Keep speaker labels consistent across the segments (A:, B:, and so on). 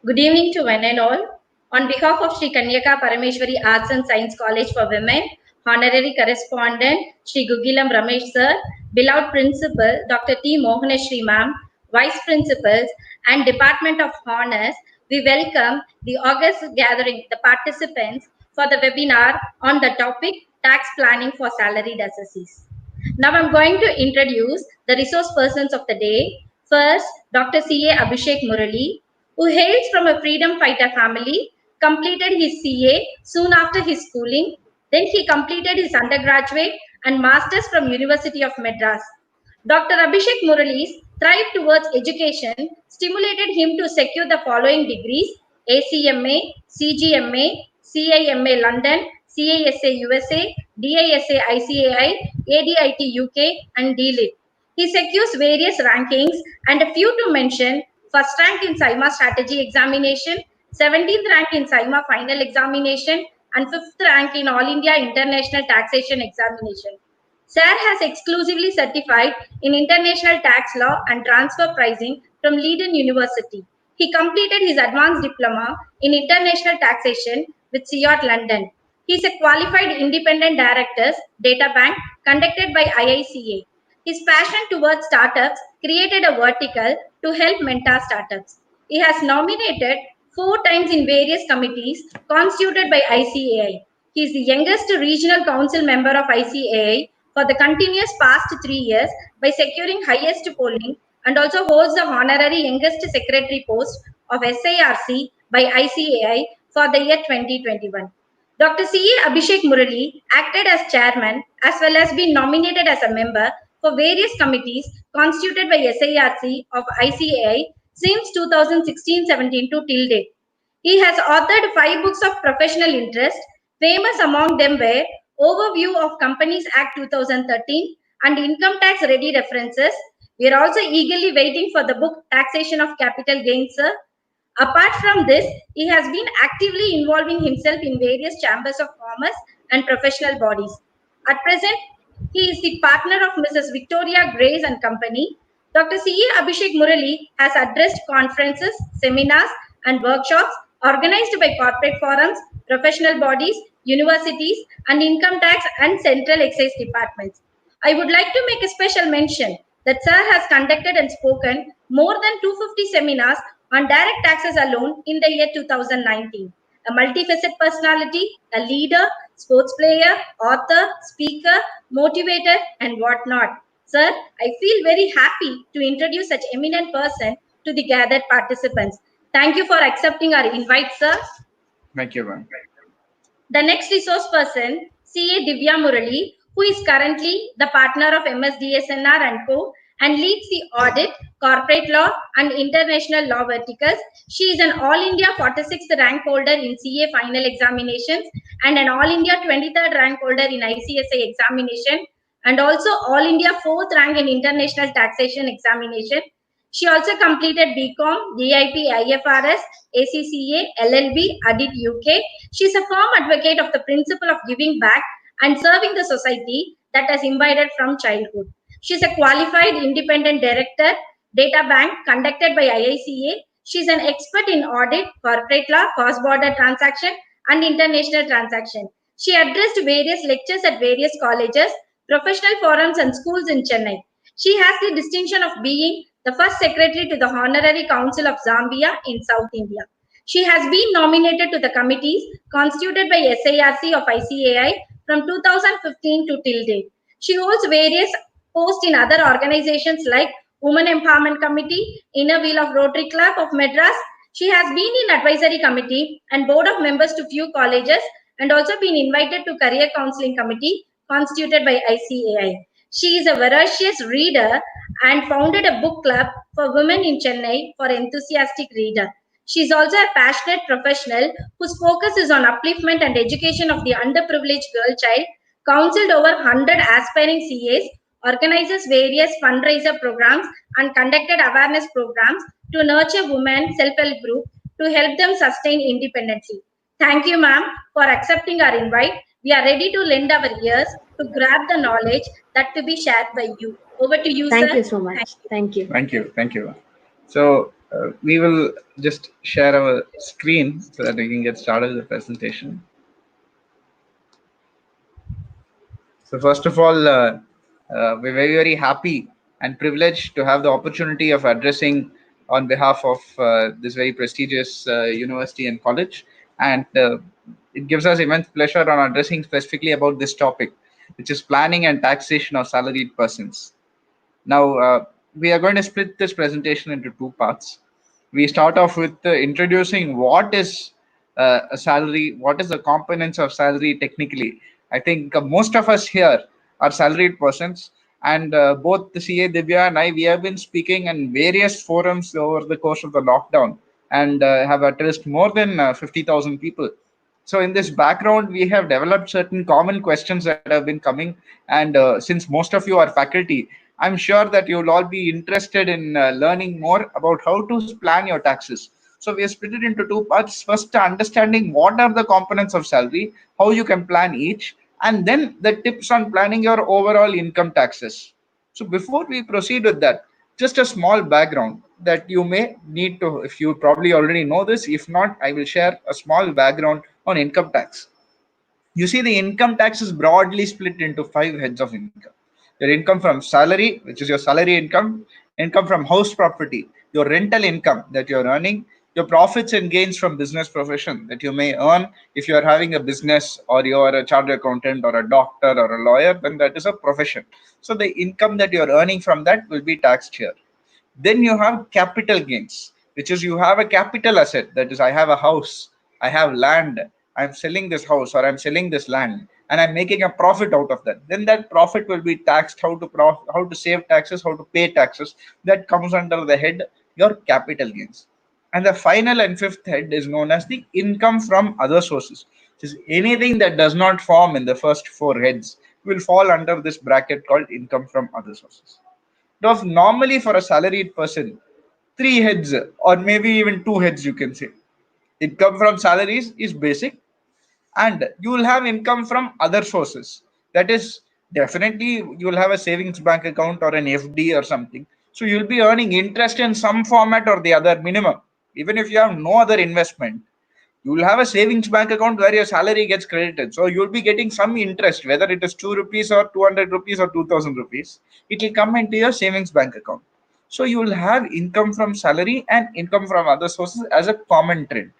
A: Good evening to one and all. On behalf of Sri Kanyaka Parameshwari Arts and Science College for Women, Honorary Correspondent Sri Gugilam Ramesh Sir, beloved Principal Dr. T. Mohaneshri Ma'am, Vice Principals and Department of Honors, we welcome the August gathering, the participants for the webinar on the topic Tax Planning for Salaried Assessees. Now I'm going to introduce the resource persons of the day. First, Dr. C.A. Abhishek Murali, who hails from a freedom fighter family, completed his CA soon after his schooling. Then he completed his undergraduate and masters from University of Madras. Dr. Abhishek Murali's thrive towards education stimulated him to secure the following degrees: ACMA, CGMA, CIMA London, CISA USA, DISA ICAI, ADIT UK, and DLIT. He secures various rankings and a few to mention: first rank in SIMA strategy examination, 17th rank in SIMA final examination, and 5th rank in All India International Taxation Examination. Sir has exclusively certified in international tax law and transfer pricing from Leiden University. He completed his advanced diploma in international taxation with CIOT London. He is a qualified independent directors data bank conducted by IICA. His passion towards startups created a vertical to help mentor startups. He has nominated 4 times in various committees constituted by ICAI. He is the youngest regional council member of ICAI for the continuous past 3 years by securing highest polling, and also holds the honorary youngest secretary post of SIRC by ICAI for the year 2021. Dr. C.A. Abhishek Murali acted as chairman as well as been nominated as a member for various committees constituted by SIRC of ICAI since 2016-17 to till date. He has authored 5 books of professional interest. Famous among them were Overview of Companies Act 2013 and Income Tax Ready References. We are also eagerly waiting for the book Taxation of Capital Gains, sir. Apart from this, he has been actively involving himself in various chambers of commerce and professional bodies. At present, he is the partner of Mrs. Victoria Grace and Company. Dr. C.A. Abhishek Murali has addressed conferences, seminars, and workshops organized by corporate forums, professional bodies, universities, and income tax and central excise departments. I would like to make a special mention that Sir has conducted and spoken more than 250 seminars on direct taxes alone in the year 2019. A multifaceted personality, a leader, sports player, author, speaker, motivator, and whatnot. Sir, I feel very happy to introduce such eminent person to the gathered participants. Thank you for accepting our invite, sir.
B: Thank you, ma'am.
A: The next resource person, CA Divya Murali, who is currently the partner of MSDSNR and Co. and leads the audit, corporate law, and international law verticals. She is an All India 46th rank holder in CA final examinations and an All India 23rd rank holder in ICSA examination, and also All India 4th rank in international taxation examination. She also completed BCom, DIP, IFRS, ACCA, LLB, Audit UK. She is a firm advocate of the principle of giving back and serving the society that has imbibed from childhood. She is a qualified independent director, data bank conducted by IICA. She is an expert in audit, corporate law, cross-border transaction, and international transaction. She addressed various lectures at various colleges, professional forums, and schools in Chennai. She has the distinction of being the first secretary to the Honorary Council of Zambia in South India. She has been nominated to the committees constituted by SIRC of ICAI from 2015 to till date. She holds various posts in other organizations like Women Empowerment Committee, Inner Wheel of Rotary Club of Madras. She has been in advisory committee and board of members to few colleges, and also been invited to career counseling committee constituted by ICAI. She is a voracious reader and founded a book club for women in Chennai for enthusiastic reader. She is also a passionate professional whose focus is on upliftment and education of the underprivileged girl child, counseled over 100 aspiring CAs, organizes various fundraiser programs, and conducted awareness programs to nurture women self-help group to help them sustain independency. Thank you, ma'am, for accepting our invite. We are ready to lend our ears to grab the knowledge that to be shared by you. Over to you, sir.
C: Thank you so much. Thank you.
B: Thank you. Thank you. So We will just share our screen so that we can get started with the presentation. So first of all, we're very, very happy and privileged to have the opportunity of addressing on behalf of this very prestigious university and college. And it gives us immense pleasure on addressing specifically about this topic, which is planning and taxation of salaried persons. Now, we are going to split this presentation into two parts. We start off with introducing what is a salary, what is the components of salary technically. I think most of us here are salaried persons, and both the CA Divya and I, we have been speaking in various forums over the course of the lockdown and have addressed more than 50,000 people. So in this background, we have developed certain common questions that have been coming. And since most of you are faculty, I'm sure that you'll all be interested in learning more about how to plan your taxes. So we have split it into two parts. First, understanding what are the components of salary, how you can plan each, and then the tips on planning your overall income taxes. So before we proceed with that, just a small background that you may need to, if you probably already know this, if not, I will share a small background on income tax. You see, the income tax is broadly split into five heads of income. Your income from salary, which is your salary income from house property, your rental income that you're earning, your profits and gains from business profession that you may earn if you are having a business or you are a chartered accountant or a doctor or a lawyer, then that is a profession. So the income that you're earning from that will be taxed here. Then you have capital gains, which is you have a capital asset. That is, I have a house, I have land, I'm selling this house or I'm selling this land, and I'm making a profit out of that. Then that profit will be taxed. How to save taxes, how to pay taxes. That comes under the head your capital gains. And the final and fifth head is known as the income from other sources. Which is anything that does not form in the first four heads will fall under this bracket called income from other sources. Now, normally for a salaried person, three heads or maybe even two heads, you can say. Income from salaries is basic, and you will have income from other sources. That is, definitely you will have a savings bank account or an FD or something. So you'll be earning interest in some format or the other minimum. Even if you have no other investment, you will have a savings bank account where your salary gets credited. So you'll be getting some interest, whether it is 2 rupees or 200 rupees or 2000 rupees. It will come into your savings bank account. So you will have income from salary and income from other sources as a common trend.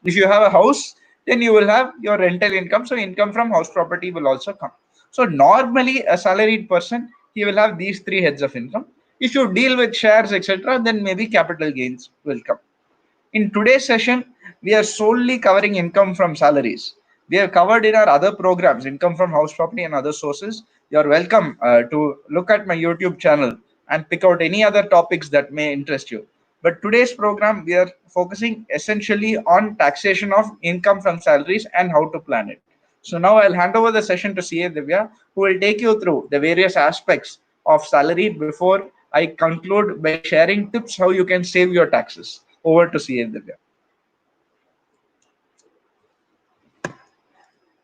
B: If you have a house, then you will have your rental income. So income from house property will also come. So normally a salaried person, he will have these three heads of income. If you deal with shares, etc., then maybe capital gains will come. In today's session, we are solely covering income from salaries. We have covered in our other programs, income from house property and other sources. You are welcome to look at my YouTube channel and pick out any other topics that may interest you. But today's program, we are focusing essentially on taxation of income from salaries and how to plan it. So now I'll hand over the session to CA Divya, who will take you through the various aspects of salary before I conclude by sharing tips how you can save your taxes. Over to CA Divya.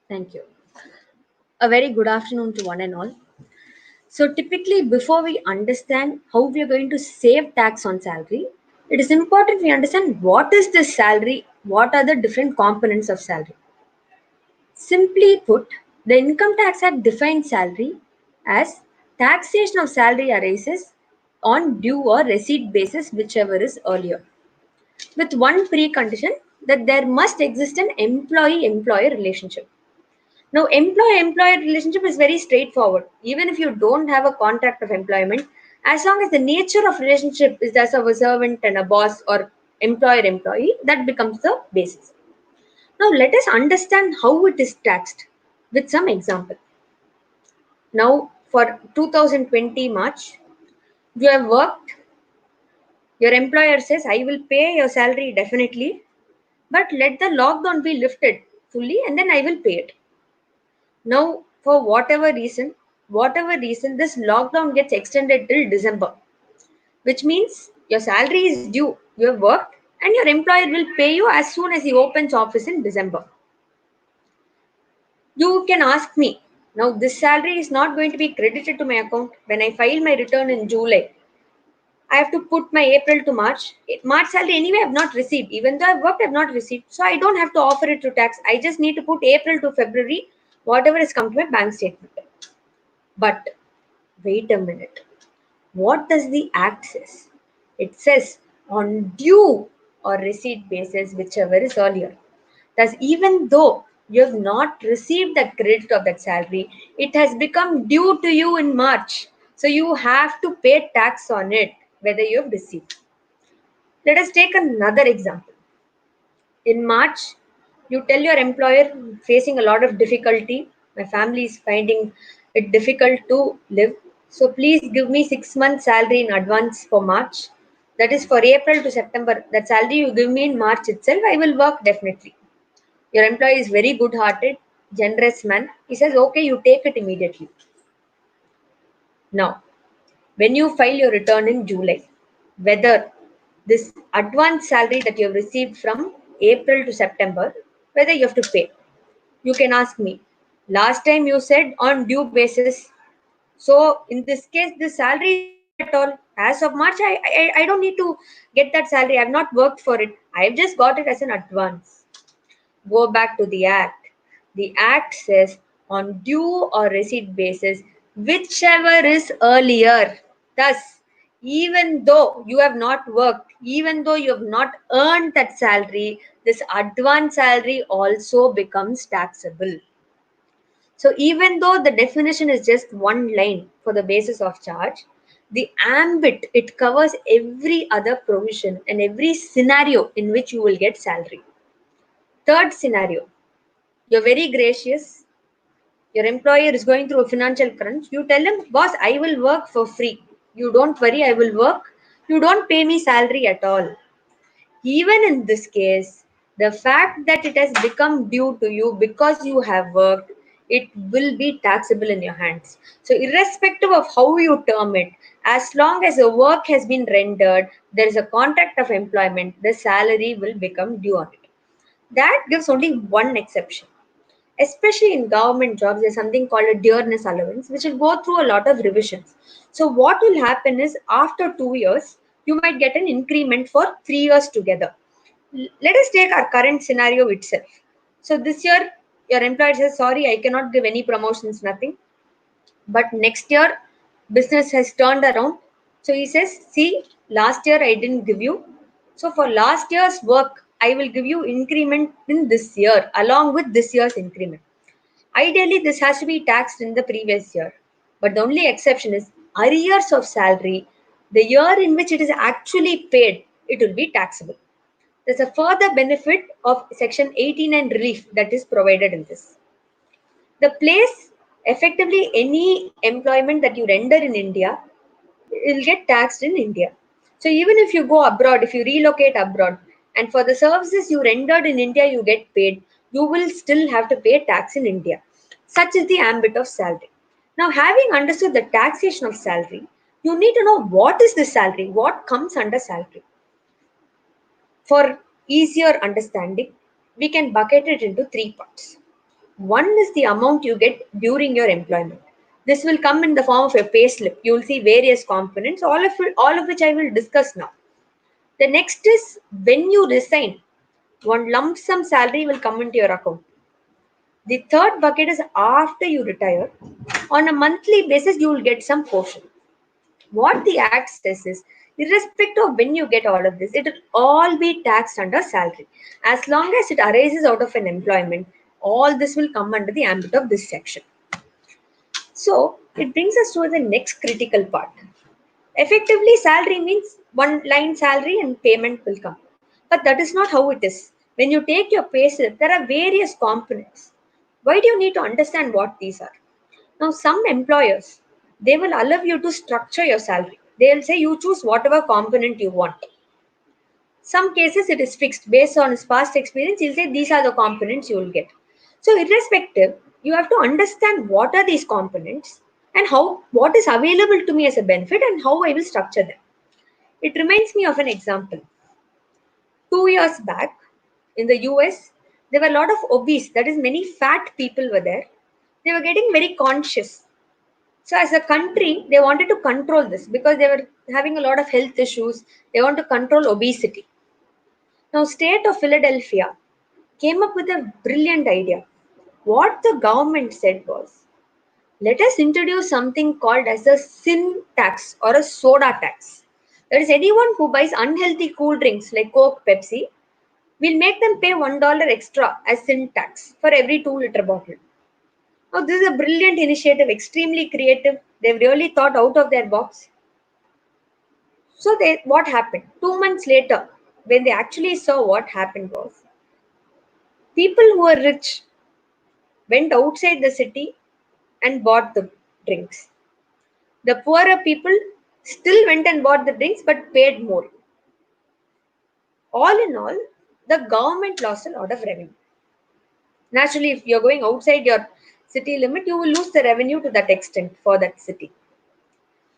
C: Thank you. A very good afternoon to one and all. So, typically, before we understand how we are going to save tax on salary, it is important we understand what is this salary, what are the different components of salary. Simply put, the Income Tax Act defines salary as taxation of salary arises on due or receipt basis, whichever is earlier, with one precondition that there must exist an employee-employer relationship. Now, employer-employer relationship is very straightforward. Even if you don't have a contract of employment, as long as the nature of relationship is that of a servant and a boss or employer-employee, that becomes the basis. Now, let us understand how it is taxed with some example. Now, for 2020 March, you have worked, your employer says, I will pay your salary definitely, but let the lockdown be lifted fully and then I will pay it. Now, for whatever reason, this lockdown gets extended till December, which means your salary is due, you have worked, and your employer will pay you as soon as he opens office in December. You can ask me, now this salary is not going to be credited to my account when I file my return in July. I have to put my April to March. March salary anyway I have not received. Even though I've worked, I have not received. So I don't have to offer it to tax. I just need to put April to February, whatever has come to my bank statement. But wait a minute. What does the Act says? It says on due or receipt basis, whichever is earlier. Thus, even though you have not received the credit of that salary, it has become due to you in March. So you have to pay tax on it, whether you have received. Let us take another example. In March, you tell your employer facing a lot of difficulty. My family is finding it difficult to live. So please give me 6 months salary in advance for March. That is for April to September. That salary you give me in March itself, I will work definitely. Your employee is very good hearted, generous man. He says, okay, you take it immediately. Now, when you file your return in July, whether this advance salary that you have received from April to September, whether you have to pay. You can ask me. Last time you said on due basis. So in this case, the salary is not due at all. As of March, I don't need to get that salary. I have not worked for it. I have just got it as an advance. Go back to the Act. The Act says on due or receipt basis, whichever is earlier. Thus, even though you have not worked, even though you have not earned that salary, this advance salary also becomes taxable. So, even though the definition is just one line for the basis of charge, the ambit it covers every other provision and every scenario in which you will get salary. Third scenario, you're very gracious. Your employer is going through a financial crunch. You tell him, boss, I will work for free. You don't worry, I will work. You don't pay me salary at all. Even in this case, the fact that it has become due to you because you have worked, it will be taxable in your hands. So, irrespective of how you term it, as long as the work has been rendered, there is a contract of employment, the salary will become due on it. That gives only one exception. Especially in government jobs, there's something called a dearness allowance, which will go through a lot of revisions. So, what will happen is after 2 years, you might get an increment for 3 years together. Let us take our current scenario itself. So, this year, your employer says, sorry, I cannot give any promotions, nothing. But next year, business has turned around. So, he says, see, last year I didn't give you. So, for last year's work, I will give you increment in this year along with this year's increment. Ideally, this has to be taxed in the previous year. But the only exception is arrears of salary. The year in which it is actually paid, it will be taxable. There's a further benefit of Section 89 relief that is provided in this. The place, effectively, any employment that you render in India will get taxed in India. So even if you go abroad, if you relocate abroad, and for the services you rendered in India, you get paid, you will still have to pay tax in India. Such is the ambit of salary. Now, having understood the taxation of salary, you need to know what is the salary, what comes under salary. For easier understanding, we can bucket it into three parts. One is the amount you get during your employment. This will come in the form of a pay slip. You will see various components, all of which I will discuss now. The next is when you resign, one lump sum salary will come into your account. The third bucket is after you retire. On a monthly basis, you will get some portion. What the Act says is, irrespective of when you get all of this, it will all be taxed under salary. As long as it arises out of an employment, all this will come under the ambit of this section. So, it brings us to the next critical part. Effectively, salary means one line salary and payment will come. But that is not how it is. When you take your pay slip, there are various components. Why do you need to understand what these are? Now, some employers, they will allow you to structure your salary. They will say you choose whatever component you want. Some cases it is fixed based on his past experience. He'll say these are the components you will get. So, irrespective, you have to understand what are these components and how what is available to me as a benefit and how I will structure them. It reminds me of an example. 2 years back in the US, there were a lot of obese, that is, many fat people were there. They were getting very conscious. So as a country, they wanted to control this because they were having a lot of health issues. They want to control obesity. Now, state of Philadelphia came up with a brilliant idea. What the government said was, let us introduce something called as a sin tax or a soda tax. That is, anyone who buys unhealthy cool drinks like Coke, Pepsi, we'll make them pay $1 extra as sin tax for every 2-liter bottle. Now, this is a brilliant initiative, extremely creative. They've really thought out of their box. So, what happened? 2 months later, when they actually saw what happened was, people who were rich went outside the city and bought the drinks. The poorer people still went and bought the drinks but paid more. All in all, the government lost a lot of revenue. Naturally, if you're going outside your city limit, you will lose the revenue to that extent for that city.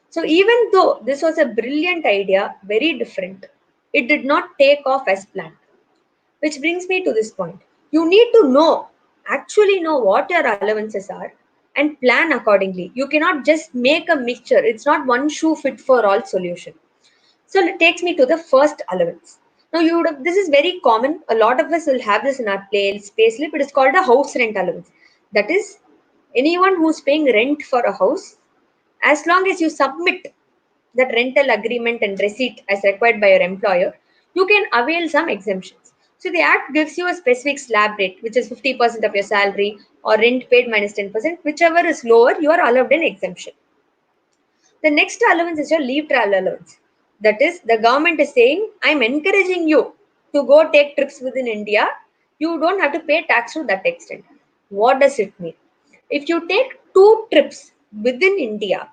C: So, even though this was a brilliant idea, very different, it did not take off as planned. Which brings me to this point. You need to actually know what your allowances are and plan accordingly. You cannot just make a mixture. It's not one shoe fit for all solution. So it takes me to the first allowance. Now this is very common. A lot of us will have this in our payslip. It is called a house rent allowance. That is, anyone who's paying rent for a house, as long as you submit that rental agreement and receipt as required by your employer, you can avail some exemptions. So the act gives you a specific slab rate, which is 50% of your salary, or rent paid minus 10%, whichever is lower, you are allowed an exemption. The next allowance is your leave travel allowance. That is, the government is saying, I'm encouraging you to go take trips within India. You don't have to pay tax to that extent. What does it mean? If you take 2 trips within India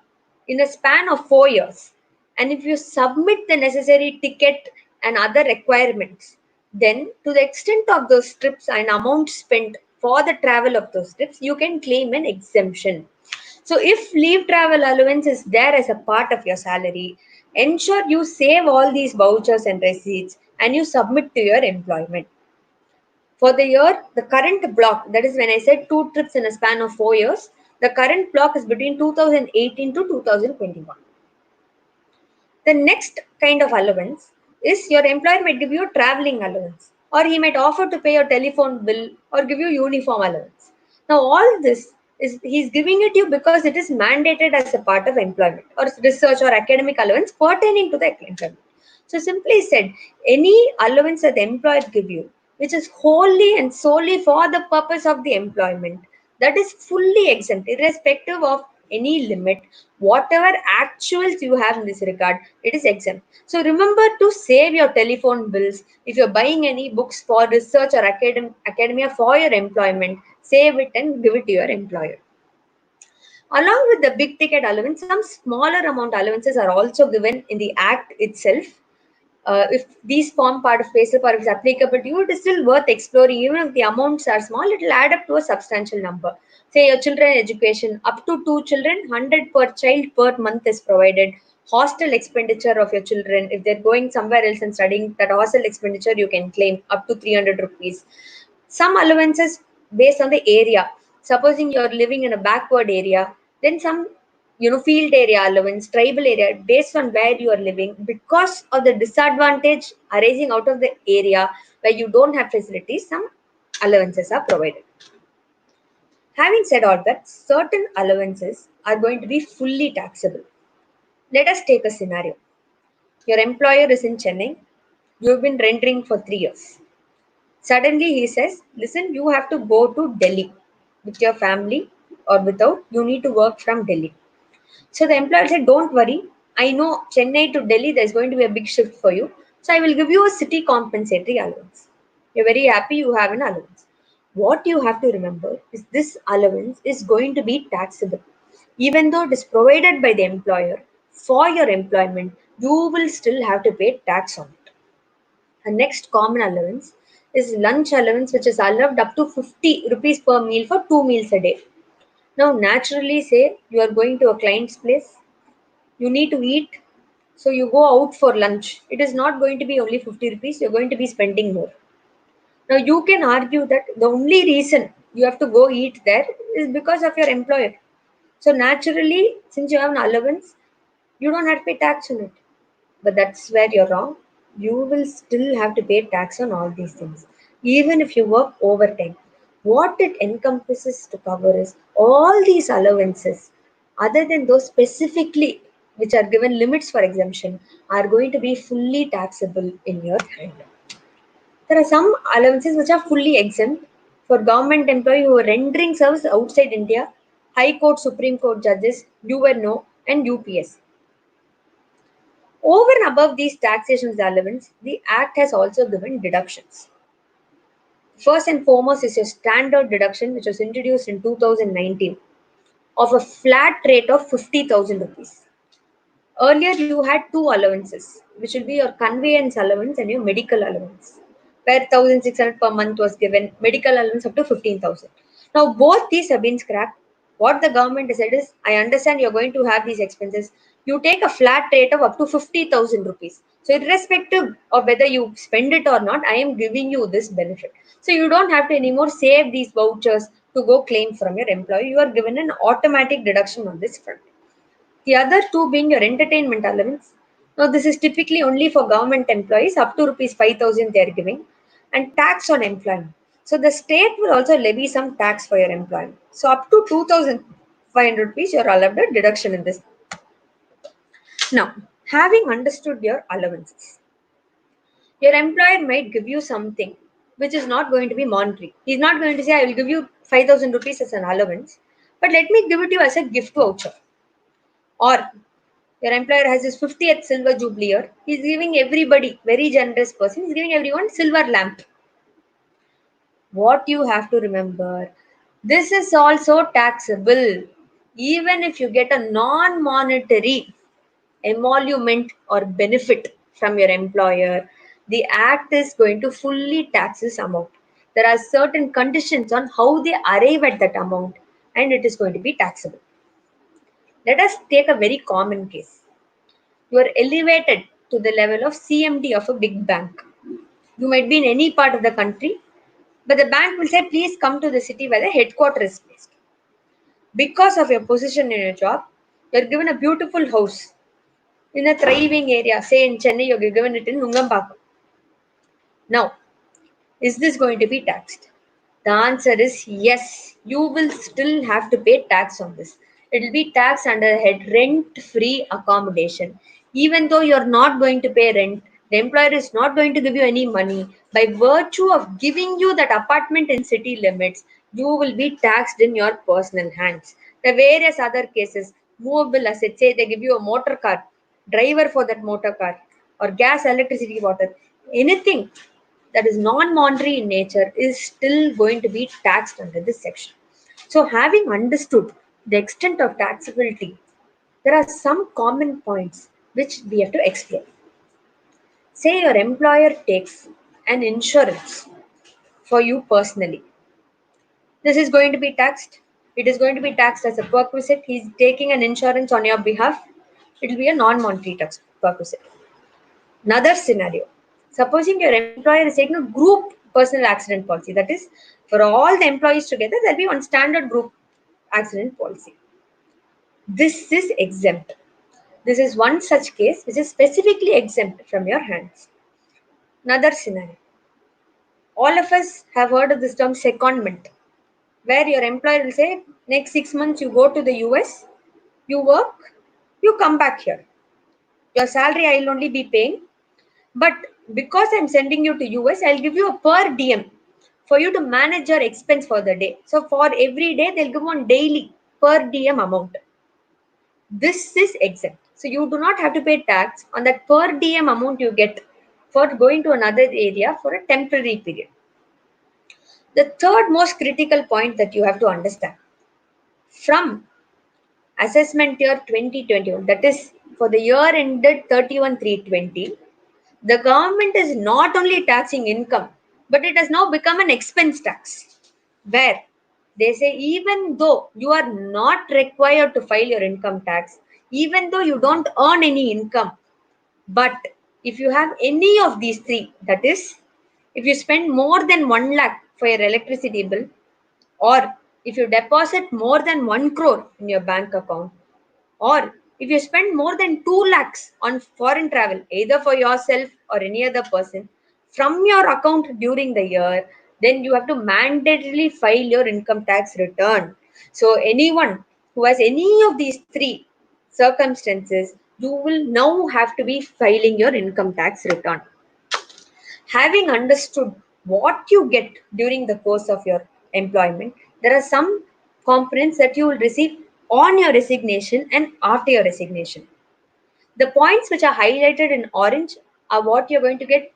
C: in a span of 4 years, and if you submit the necessary ticket and other requirements, then to the extent of those trips and amount spent for the travel of those trips, you can claim an exemption. So if leave travel allowance is there as a part of your salary, ensure you save all these vouchers and receipts and you submit to your employment. For the year, the current block, that is when I said 2 trips in a span of 4 years, the current block is between 2018 to 2021. The next kind of allowance is your employer might give you a traveling allowance, or he might offer to pay your telephone bill or give you uniform allowance. Now, all this is he's giving it to you because it is mandated as a part of employment or research or academic allowance pertaining to the employment. So, simply said, any allowance that the employer give you, which is wholly and solely for the purpose of the employment, that is fully exempt, irrespective of any limit. Whatever actuals you have in this regard, it is exempt. So remember to save your telephone bills. If you're buying any books for research or academia for your employment, save it and give it to your employer. Along with the big ticket allowance, some smaller amount allowances are also given in the act itself. If these form part of payslip or if it's applicable to you, it is still worth exploring. Even if the amounts are small, it will add up to a substantial number. Say your children education, up to 2 children, 100 per child per month is provided. Hostel expenditure of your children, if they're going somewhere else and studying, that hostel expenditure you can claim up to 300 rupees. Some allowances based on the area. Supposing you're living in a backward area, then some field area allowance, tribal area, based on where you are living, because of the disadvantage arising out of the area where you don't have facilities, some allowances are provided. Having said all that, certain allowances are going to be fully taxable. Let us take a scenario. Your employer is in Chennai. You've been rendering for 3 years. Suddenly he says, listen, you have to go to Delhi with your family or without, you need to work from Delhi. So the employer said, don't worry. I know Chennai to Delhi, there's going to be a big shift for you. So I will give you a city compensatory allowance. You're very happy you have an allowance. What you have to remember is this allowance is going to be taxable. Even though it is provided by the employer for your employment, you will still have to pay tax on it. The next common allowance is lunch allowance, which is allowed up to 50 rupees per meal for 2 meals a day. Now, naturally, say you are going to a client's place, you need to eat, so you go out for lunch. It is not going to be only 50 rupees, you're going to be spending more. Now, you can argue that the only reason you have to go eat there is because of your employer. So naturally, since you have an allowance, you don't have to pay tax on it. But that's where you're wrong. You will still have to pay tax on all these things, even if you work overtime. What it encompasses to cover is all these allowances, other than those specifically which are given limits for exemption, are going to be fully taxable in your hand. There are some allowances which are fully exempt for government employees who are rendering service outside India, High Court, Supreme Court judges, UNO, and UPS. Over and above these taxation allowance, the Act has also given deductions. First and foremost is your standard deduction, which was introduced in 2019 of a flat rate of 50,000 rupees. Earlier, you had two allowances, which will be your conveyance allowance and your medical allowance, where 1,600 per month was given, medical allowance up to 15,000. Now, both these have been scrapped. What the government has said is, I understand you're going to have these expenses. You take a flat rate of up to 50,000 rupees. So, irrespective of whether you spend it or not, I am giving you this benefit. So, you don't have to anymore save these vouchers to go claim from your employer. You are given an automatic deduction on this front. The other two being your entertainment allowance. Now, this is typically only for government employees, up to rupees 5,000 they are giving, and tax on employment. So, the state will also levy some tax for your employment. So, up to 2,500 rupees, you are allowed a deduction in this. Now, having understood your allowances, your employer might give you something which is not going to be monetary. He's not going to say, I will give you 5,000 rupees as an allowance, but let me give it to you as a gift voucher. Or your employer has his 50th silver jubilee year. He's giving everybody, very generous person, he's giving everyone silver lamp. What you have to remember, this is also taxable. Even if you get a non-monetary emolument or benefit from your employer, the act is going to fully tax this amount. There are certain conditions on how they arrive at that amount, and it is going to be taxable. Let us take a very common case. You are elevated to the level of CMD of a big bank. You might be in any part of the country, but the bank will say, please come to the city where the headquarters is based. Because of your position in your job, you are given a beautiful house in a thriving area. Say in Chennai, you are given it in Nungambakkam. Now, is this going to be taxed? The answer is yes. You will still have to pay tax on this. It will be taxed under the head rent-free accommodation. Even though you're not going to pay rent, the employer is not going to give you any money. By virtue of giving you that apartment in city limits, you will be taxed in your personal hands. The various other cases, movable assets, say they give you a motor car, driver for that motor car, or gas, electricity, water, anything that is non-monetary in nature is still going to be taxed under this section. So, having understood the extent of taxability, there are some common points which we have to explore. Say your employer takes an insurance for you personally. This is going to be taxed. It is going to be taxed as a perquisite. He's taking an insurance on your behalf. It will be a non-monetary tax perquisite. Another scenario. Supposing your employer is taking a group personal accident policy, that is, for all the employees together, there will be one standard group accident policy. This is exempt. This is one such case which is specifically exempt from your hands. Another scenario. All of us have heard of this term secondment, where your employer will say, next 6 months you go to the US, you work, you come back here. Your salary I will only be paying, but because I'm sending you to US, I'll give you a per diem for you to manage your expense for the day. So for every day, they'll give one daily per diem amount. This is exempt. So you do not have to pay tax on that per diem amount you get for going to another area for a temporary period. The third most critical point that you have to understand, from assessment year 2021, that is for the year ended 31/3/20, the government is not only taxing income, but it has now become an expense tax, where they say even though you are not required to file your income tax, even though you don't earn any income, but if you have any of these three, that is, if you spend more than 1 lakh for your electricity bill, or If you deposit more than 1 crore in your bank account, or if you spend more than 2 lakhs on foreign travel, either for yourself or any other person, from your account during the year, then you have to mandatorily file your income tax return. So, anyone who has any of these three circumstances, you will now have to be filing your income tax return. Having understood what you get during the course of your employment, there are some components that you will receive on your resignation and after your resignation. The points which are highlighted in orange are what you're going to get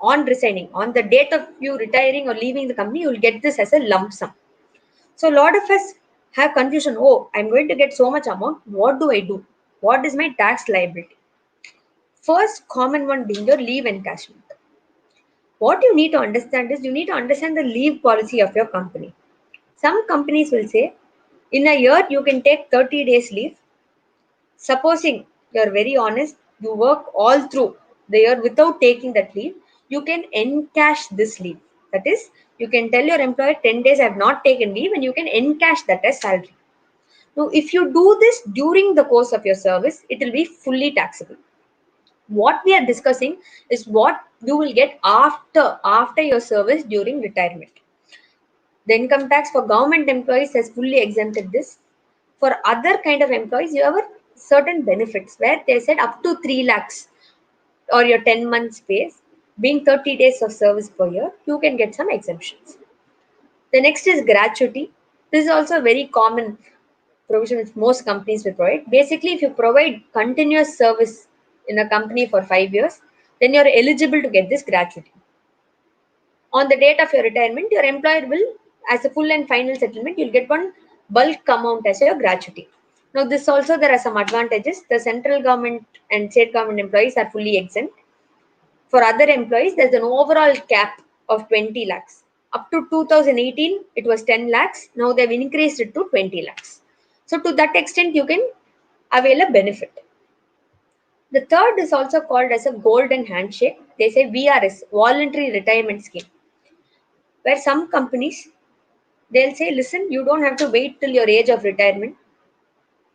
C: on resigning. On the date of you retiring or leaving the company, you will get this as a lump sum. So, a lot of us have confusion. Oh, I'm going to get so much amount. What do I do? What is my tax liability? First common one being your leave encashment. What you need to understand is you need to understand the leave policy of your company. Some companies will say in a year you can take 30 days leave. Supposing you're very honest, you work all through the year without taking that leave, you can encash this leave. That is, you can tell your employer 10 days I have not taken leave and you can encash that as salary. Now, if you do this during the course of your service, it will be fully taxable. What we are discussing is what you will get after your service during retirement. The income tax for government employees has fully exempted this. For other kind of employees, you have a certain benefits where they said up to 3 lakhs or your 10 months pay, being 30 days of service per year, you can get some exemptions. The next is gratuity. This is also a very common provision which most companies will provide. Basically, if you provide continuous service in a company for 5 years, then you're eligible to get this gratuity. On the date of your retirement, your employer will, as a full and final settlement, you'll get one bulk amount as your gratuity. Now, this also there are some advantages. The central government and state government employees are fully exempt. For other employees, there's an overall cap of 20 lakhs. Up to 2018, it was 10 lakhs. Now they've increased it to 20 lakhs. So to that extent, you can avail a benefit. The third is also called as a golden handshake. They say VRS, voluntary retirement scheme, where some companies they'll say, listen, you don't have to wait till your age of retirement.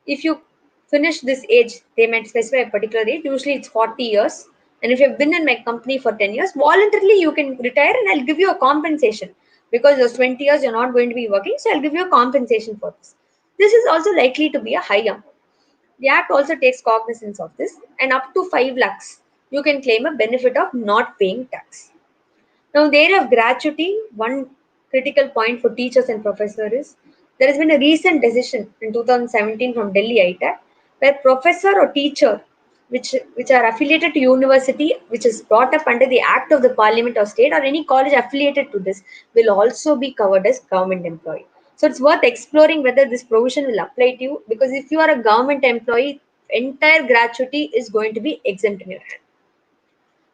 C: If you finish this age, they might specify a particular age, usually it's 40 years. And if you've been in my company for 10 years, voluntarily you can retire and I'll give you a compensation because those 20 years you're not going to be working. So I'll give you a compensation for this. This is also likely to be a high amount. The Act also takes cognizance of this, and up to 5 lakhs, you can claim a benefit of not paying tax. Now, in the area of gratuity, one critical point for teachers and professors is there has been a recent decision in 2017 from Delhi ITAC where professor or teacher which are affiliated to university, which is brought up under the Act of the Parliament or state or any college affiliated to this, will also be covered as government employee. So it's worth exploring whether this provision will apply to you, because if you are a government employee, entire gratuity is going to be exempt in your hand.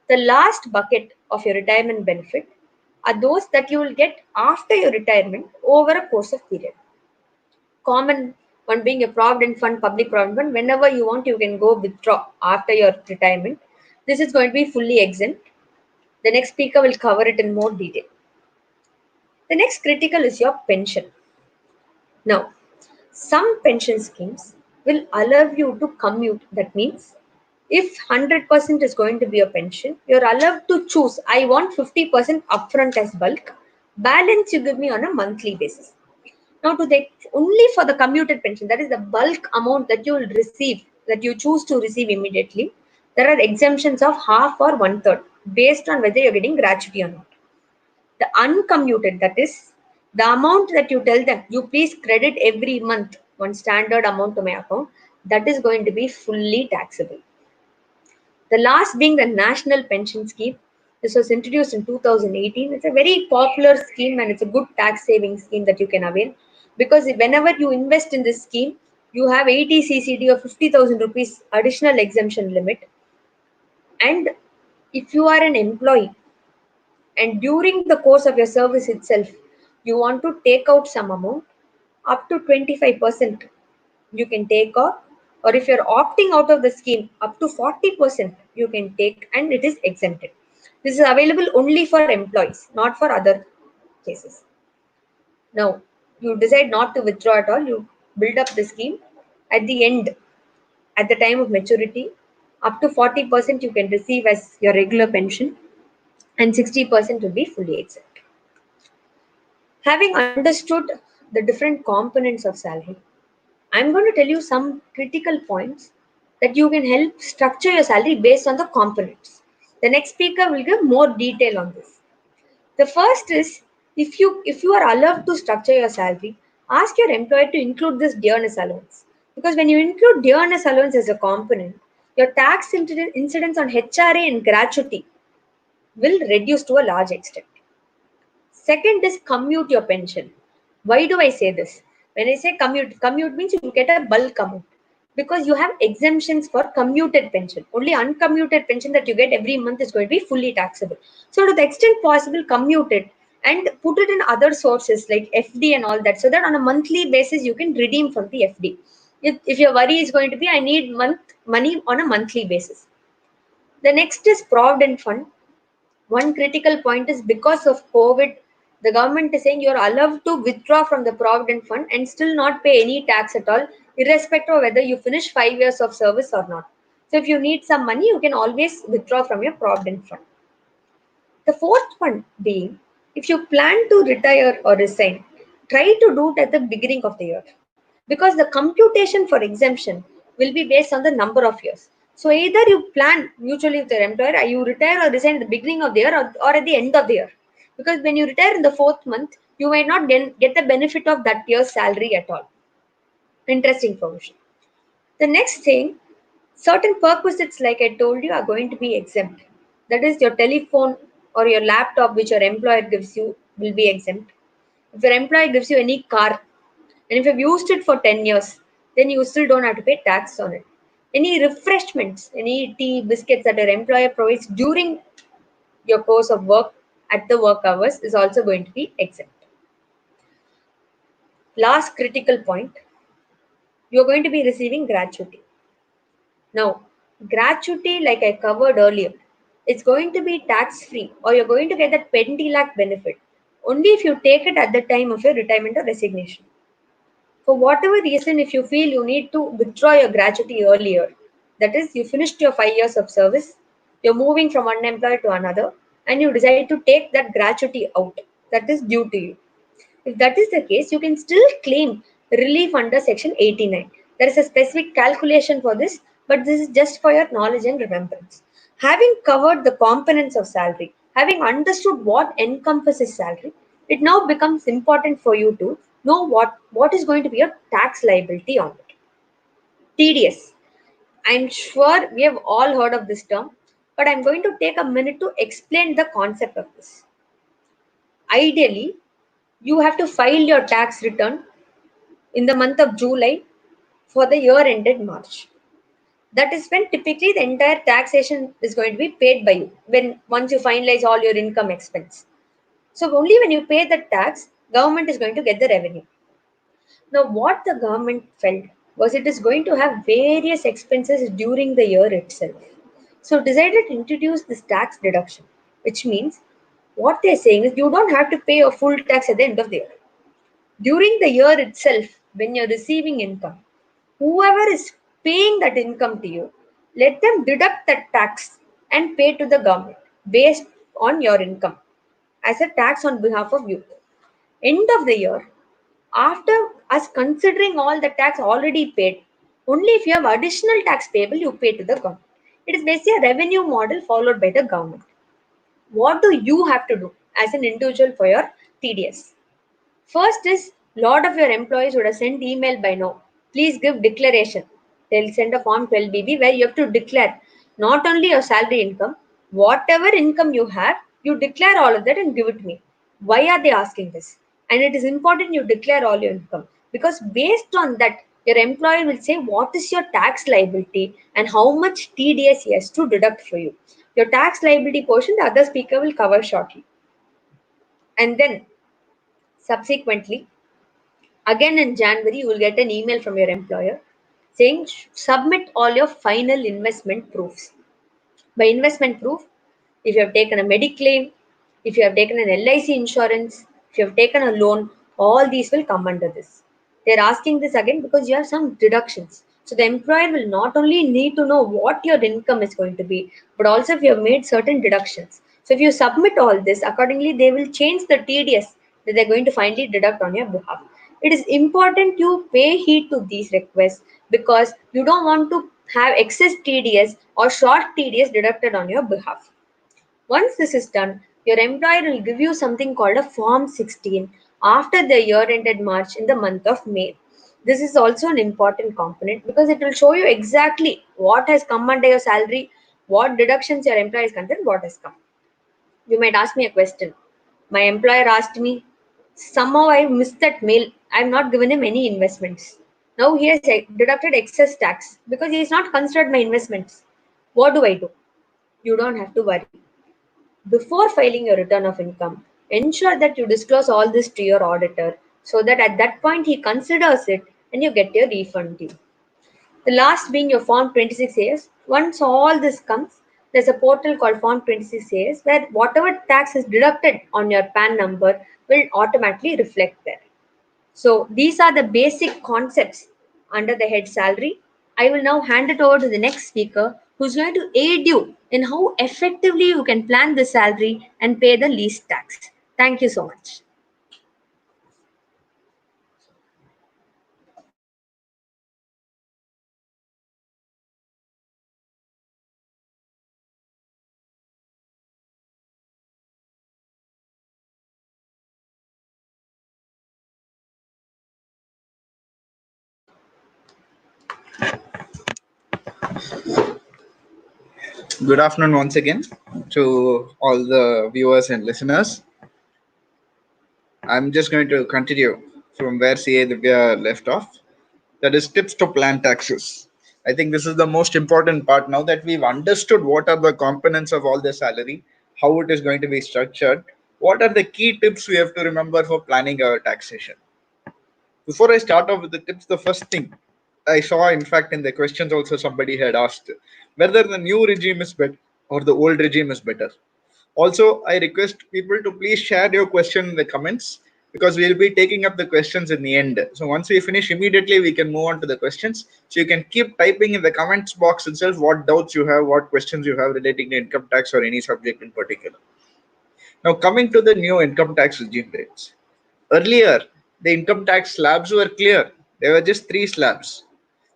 C: The last bucket of your retirement benefit are those that you will get after your retirement over a course of period. Common one being a provident fund, public provident fund. Whenever you want, you can go withdraw after your retirement. This is going to be fully exempt. The next speaker will cover it in more detail. The next critical is your pension. Now, some pension schemes will allow you to commute. That means if 100% is going to be a pension, you're allowed to choose. I want 50% upfront as bulk. Balance you give me on a monthly basis. Now, only for the commuted pension, that is the bulk amount that you will receive, that you choose to receive immediately, there are exemptions of half or one third based on whether you're getting gratuity or not. The uncommuted, that is the amount that you tell them, you please credit every month one standard amount to my account, that is going to be fully taxable. The last being the National Pension Scheme. This was introduced in 2018. It's a very popular scheme and it's a good tax saving scheme that you can avail, because whenever you invest in this scheme, you have 80 CCD or 50,000 rupees additional exemption limit. And if you are an employee and during the course of your service itself, you want to take out some amount, up to 25% you can take off, or if you're opting out of the scheme, up to 40% you can take and it is exempted. This is available only for employees, not for other cases. Now, you decide not to withdraw at all, you build up the scheme. At the end, at the time of maturity, up to 40% you can receive as your regular pension, and 60% will be fully exempt. Having understood the different components of salary, I'm going to tell you some critical points that you can help structure your salary based on the components. The next speaker will give more detail on this. The first is, if you are allowed to structure your salary, ask your employer to include this dearness allowance. Because when you include dearness allowance as a component, your tax incidence on HRA and gratuity will reduce to a large extent. Second is commute your pension. Why do I say this? When I say commute means you get a bulk amount because you have exemptions for commuted pension. Only uncommuted pension that you get every month is going to be fully taxable. So to the extent possible, commute it and put it in other sources like FD and all that, so that on a monthly basis you can redeem from the FD. If your worry is going to be, I need money on a monthly basis. The next is Provident Fund. One critical point is, because of COVID, the government is saying you're allowed to withdraw from the Provident Fund and still not pay any tax at all, irrespective of whether you finish 5 years of service or not. So if you need some money, you can always withdraw from your Provident Fund. The fourth one being, if you plan to retire or resign, try to do it at the beginning of the year, because the computation for exemption will be based on the number of years. So either you plan mutually with your employer, you retire or resign at the beginning of the year, or at the end of the year. Because when you retire in the fourth month, you might not get the benefit of that year's salary at all. Interesting provision. The next thing, certain perquisites, like I told you, are going to be exempt. That is, your telephone or your laptop, which your employer gives you, will be exempt. If your employer gives you any car, and if you've used it for 10 years, then you still don't have to pay tax on it. Any refreshments, any tea, biscuits that your employer provides during your course of work at the work hours is also going to be exempt. Last critical point, you're going to be receiving gratuity. Now, gratuity, like I covered earlier, it's going to be tax free, or you're going to get that 20 lakh benefit only if you take it at the time of your retirement or resignation. For whatever reason, if you feel you need to withdraw your gratuity earlier, that is, you finished your 5 years of service, you're moving from one employer to another, and you decide to take that gratuity out, that is due to you. If that is the case, you can still claim relief under Section 89. There is a specific calculation for this, but this is just for your knowledge and remembrance. Having covered the components of salary, having understood what encompasses salary, it now becomes important for you to know what is going to be your tax liability on it. TDS. I'm sure we have all heard of this term, but I'm going to take a minute to explain the concept of this. Ideally, you have to file your tax return in the month of July for the year ended March. That is when typically the entire taxation is going to be paid by you, when once you finalize all your income expense. So only when you pay the tax, government is going to get the revenue. Now what the government felt was it is going to have various expenses during the year itself. So decided to introduce this tax deduction, which means what they're saying is you don't have to pay a full tax at the end of the year. During the year itself, when you're receiving income, whoever is paying that income to you, let them deduct that tax and pay to the government based on your income as a tax on behalf of you. End of the year, after us considering all the tax already paid, only if you have additional tax payable, you pay to the government. It is basically a revenue model followed by the government. What do you have to do as an individual for your TDS? First is, lot of your employees would have sent email by now. Please give declaration. They'll send a form 12BB where you have to declare not only your salary income, whatever income you have, you declare all of that and give it to me. Why are they asking this? And it is important you declare all your income, because based on that, your employer will say what is your tax liability and how much TDS he has to deduct for you. Your tax liability portion, the other speaker will cover shortly. And then subsequently, again in January, you will get an email from your employer saying submit all your final investment proofs. By investment proof, if you have taken a mediclaim, if you have taken an LIC insurance, if you have taken a loan, all these will come under this. They're asking this again because you have some deductions. So the employer will not only need to know what your income is going to be, but also if you have made certain deductions. So if you submit all this, accordingly they will change the TDS that they're going to finally deduct on your behalf. It is important you pay heed to these requests because you don't want to have excess TDS or short TDS deducted on your behalf. Once this is done, your employer will give you something called a Form 16 after the year ended March in the month of May. This is also an important component because it will show you exactly what has come under your salary, what deductions your employer has considered, what has come. You might ask me a question. My employer asked me, somehow I missed that mail. I have not given him any investments. Now he has deducted excess tax because he has not considered my investments. What do I do? You don't have to worry. Before filing your return of income, ensure that you disclose all this to your auditor so that at that point he considers it and you get your refund due. The last being your Form 26AS. Once all this comes, there's a portal called Form 26AS where whatever tax is deducted on your PAN number will automatically reflect there. So these are the basic concepts under the head salary. I will now hand it over to the next speaker who's going to aid you in how effectively you can plan the salary and pay the least tax. Thank you so much.
B: Good afternoon once again to all the viewers and listeners. I'm just going to continue from where CA Divya left off. That is tips to plan taxes. I think this is the most important part now that we've understood what are the components of all the salary, how it is going to be structured, what are the key tips we have to remember for planning our taxation. Before I start off with the tips, the first thing I saw, in fact, in the questions also somebody had asked whether the new regime is better or the old regime is better. Also, I request people to please share your question in the comments because we'll be taking up the questions in the end. So once we finish, immediately we can move on to the questions. So you can keep typing in the comments box itself what doubts you have, what questions you have relating to income tax or any subject in particular. Now, coming to the new income tax regime rates. Earlier, the income tax slabs were clear. There were just three slabs.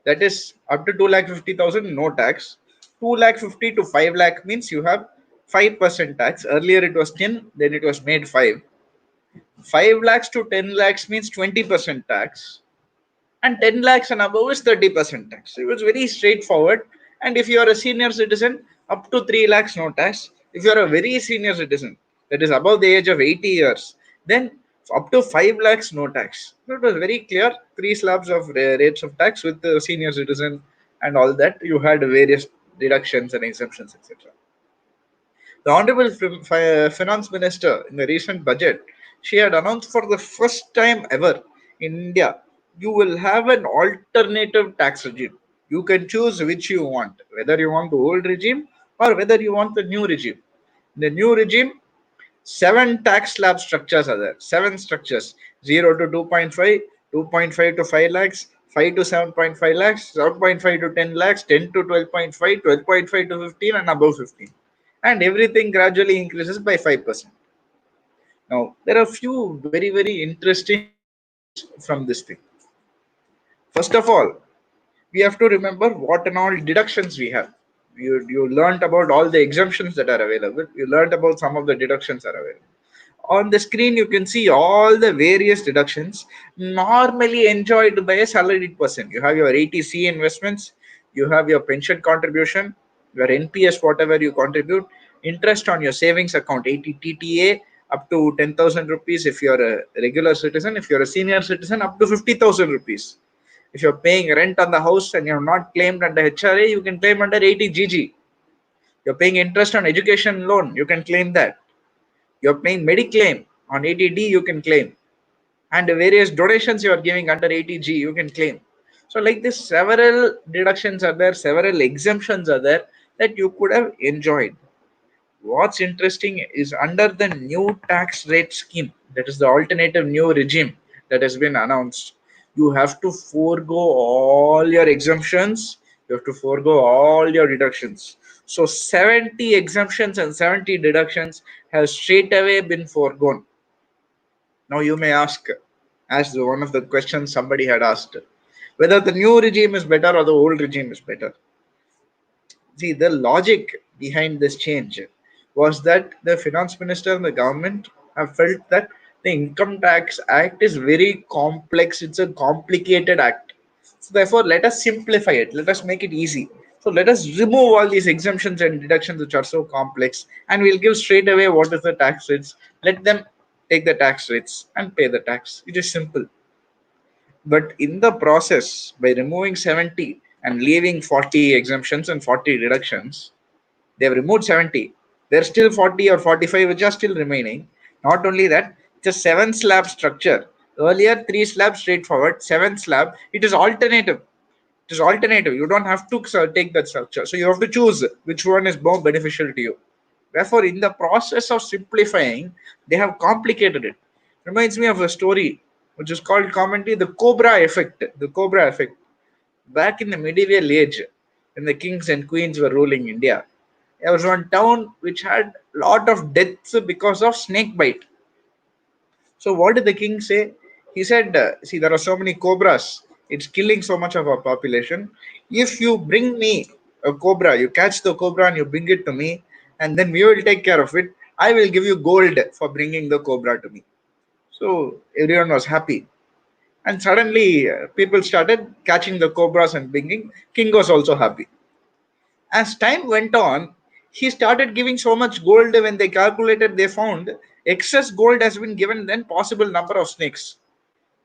B: That is up to 2,50,000, no tax. 2,50,000 to 5 lakh means you have 5% tax. Earlier it was 10, then it was made 5. 5 lakhs to 10 lakhs means 20% tax. And 10 lakhs and above is 30% tax. So it was very straightforward. And if you are a senior citizen, up to 3 lakhs, no tax. If you are a very senior citizen, that is above the age of 80 years, then up to 5 lakhs, no tax. So it was very clear, three slabs of rates of tax with the senior citizen and all that. You had various deductions and exemptions, etc. The Honorable Finance Minister in the recent budget, she had announced for the first time ever in India, you will have an alternative tax regime. You can choose which you want, whether you want the old regime or whether you want the new regime. In the new regime, 7 tax slab structures are there. 7 structures: 0 to 2.5, 2.5 to 5 lakhs, 5 to 7.5 lakhs, 7.5 to 10 lakhs, 10 to 12.5, 12.5 to 15, and above 15. And everything gradually increases by 5%. Now, there are a few very, very interesting points from this thing. First of all, we have to remember what and all deductions we have. You learned about all the exemptions that are available. You learned about some of the deductions are available. On the screen, you can see all the various deductions normally enjoyed by a salaried person. You have your 80C investments, you have your pension contribution, your NPS, whatever you contribute, interest on your savings account, 80 TTA, up to 10,000 rupees if you're a regular citizen. If you're a senior citizen, up to 50,000 rupees. If you're paying rent on the house and you're not claimed under HRA, you can claim under 80GG. You're paying interest on education loan, you can claim that. You're paying mediclaim on 80D, you can claim. And the various donations you are giving under 80G, you can claim. So like this, several deductions are there, several exemptions are there that you could have enjoyed. What's interesting is under the new tax rate scheme, that is the alternative new regime, that has been announced, you have to forego all your exemptions, you have to forego all your deductions. So 70 exemptions and 70 deductions have straight away been foregone. Now you may ask, as one of the questions somebody had asked, whether the new regime is better or the old regime is better. See, the logic behind this change was that the finance minister and the government have felt that the income tax act is very complex, it's a complicated act. So therefore, let us simplify it, let us make it easy. So let us remove all these exemptions and deductions which are so complex, and we'll give straight away what is the tax rates. Let them take the tax rates and pay the tax. It is simple. But in the process, by removing 70 and leaving 40 exemptions and 40 deductions, they have removed 70. There's still 40 or 45 which are still remaining. Not only that, it's a 7 slab structure. Earlier, 3 slabs straightforward, 7 slab, it is alternative. It is alternative. You don't have to take that structure. So you have to choose which one is more beneficial to you. Therefore, in the process of simplifying, they have complicated it. Reminds me of a story which is called commonly the Cobra effect. The Cobra effect. Back in the medieval age, when the kings and queens were ruling India, there was one town which had a lot of deaths because of snake bite. So what did the king say? He said, see, there are so many cobras. It's killing so much of our population. If you bring me a cobra, you catch the cobra and you bring it to me, and then we will take care of it. I will give you gold for bringing the cobra to me. So everyone was happy. And suddenly people started catching the cobras and bringing. King was also happy. As time went on, he started giving so much gold. When they calculated, they found excess gold has been given than possible number of snakes.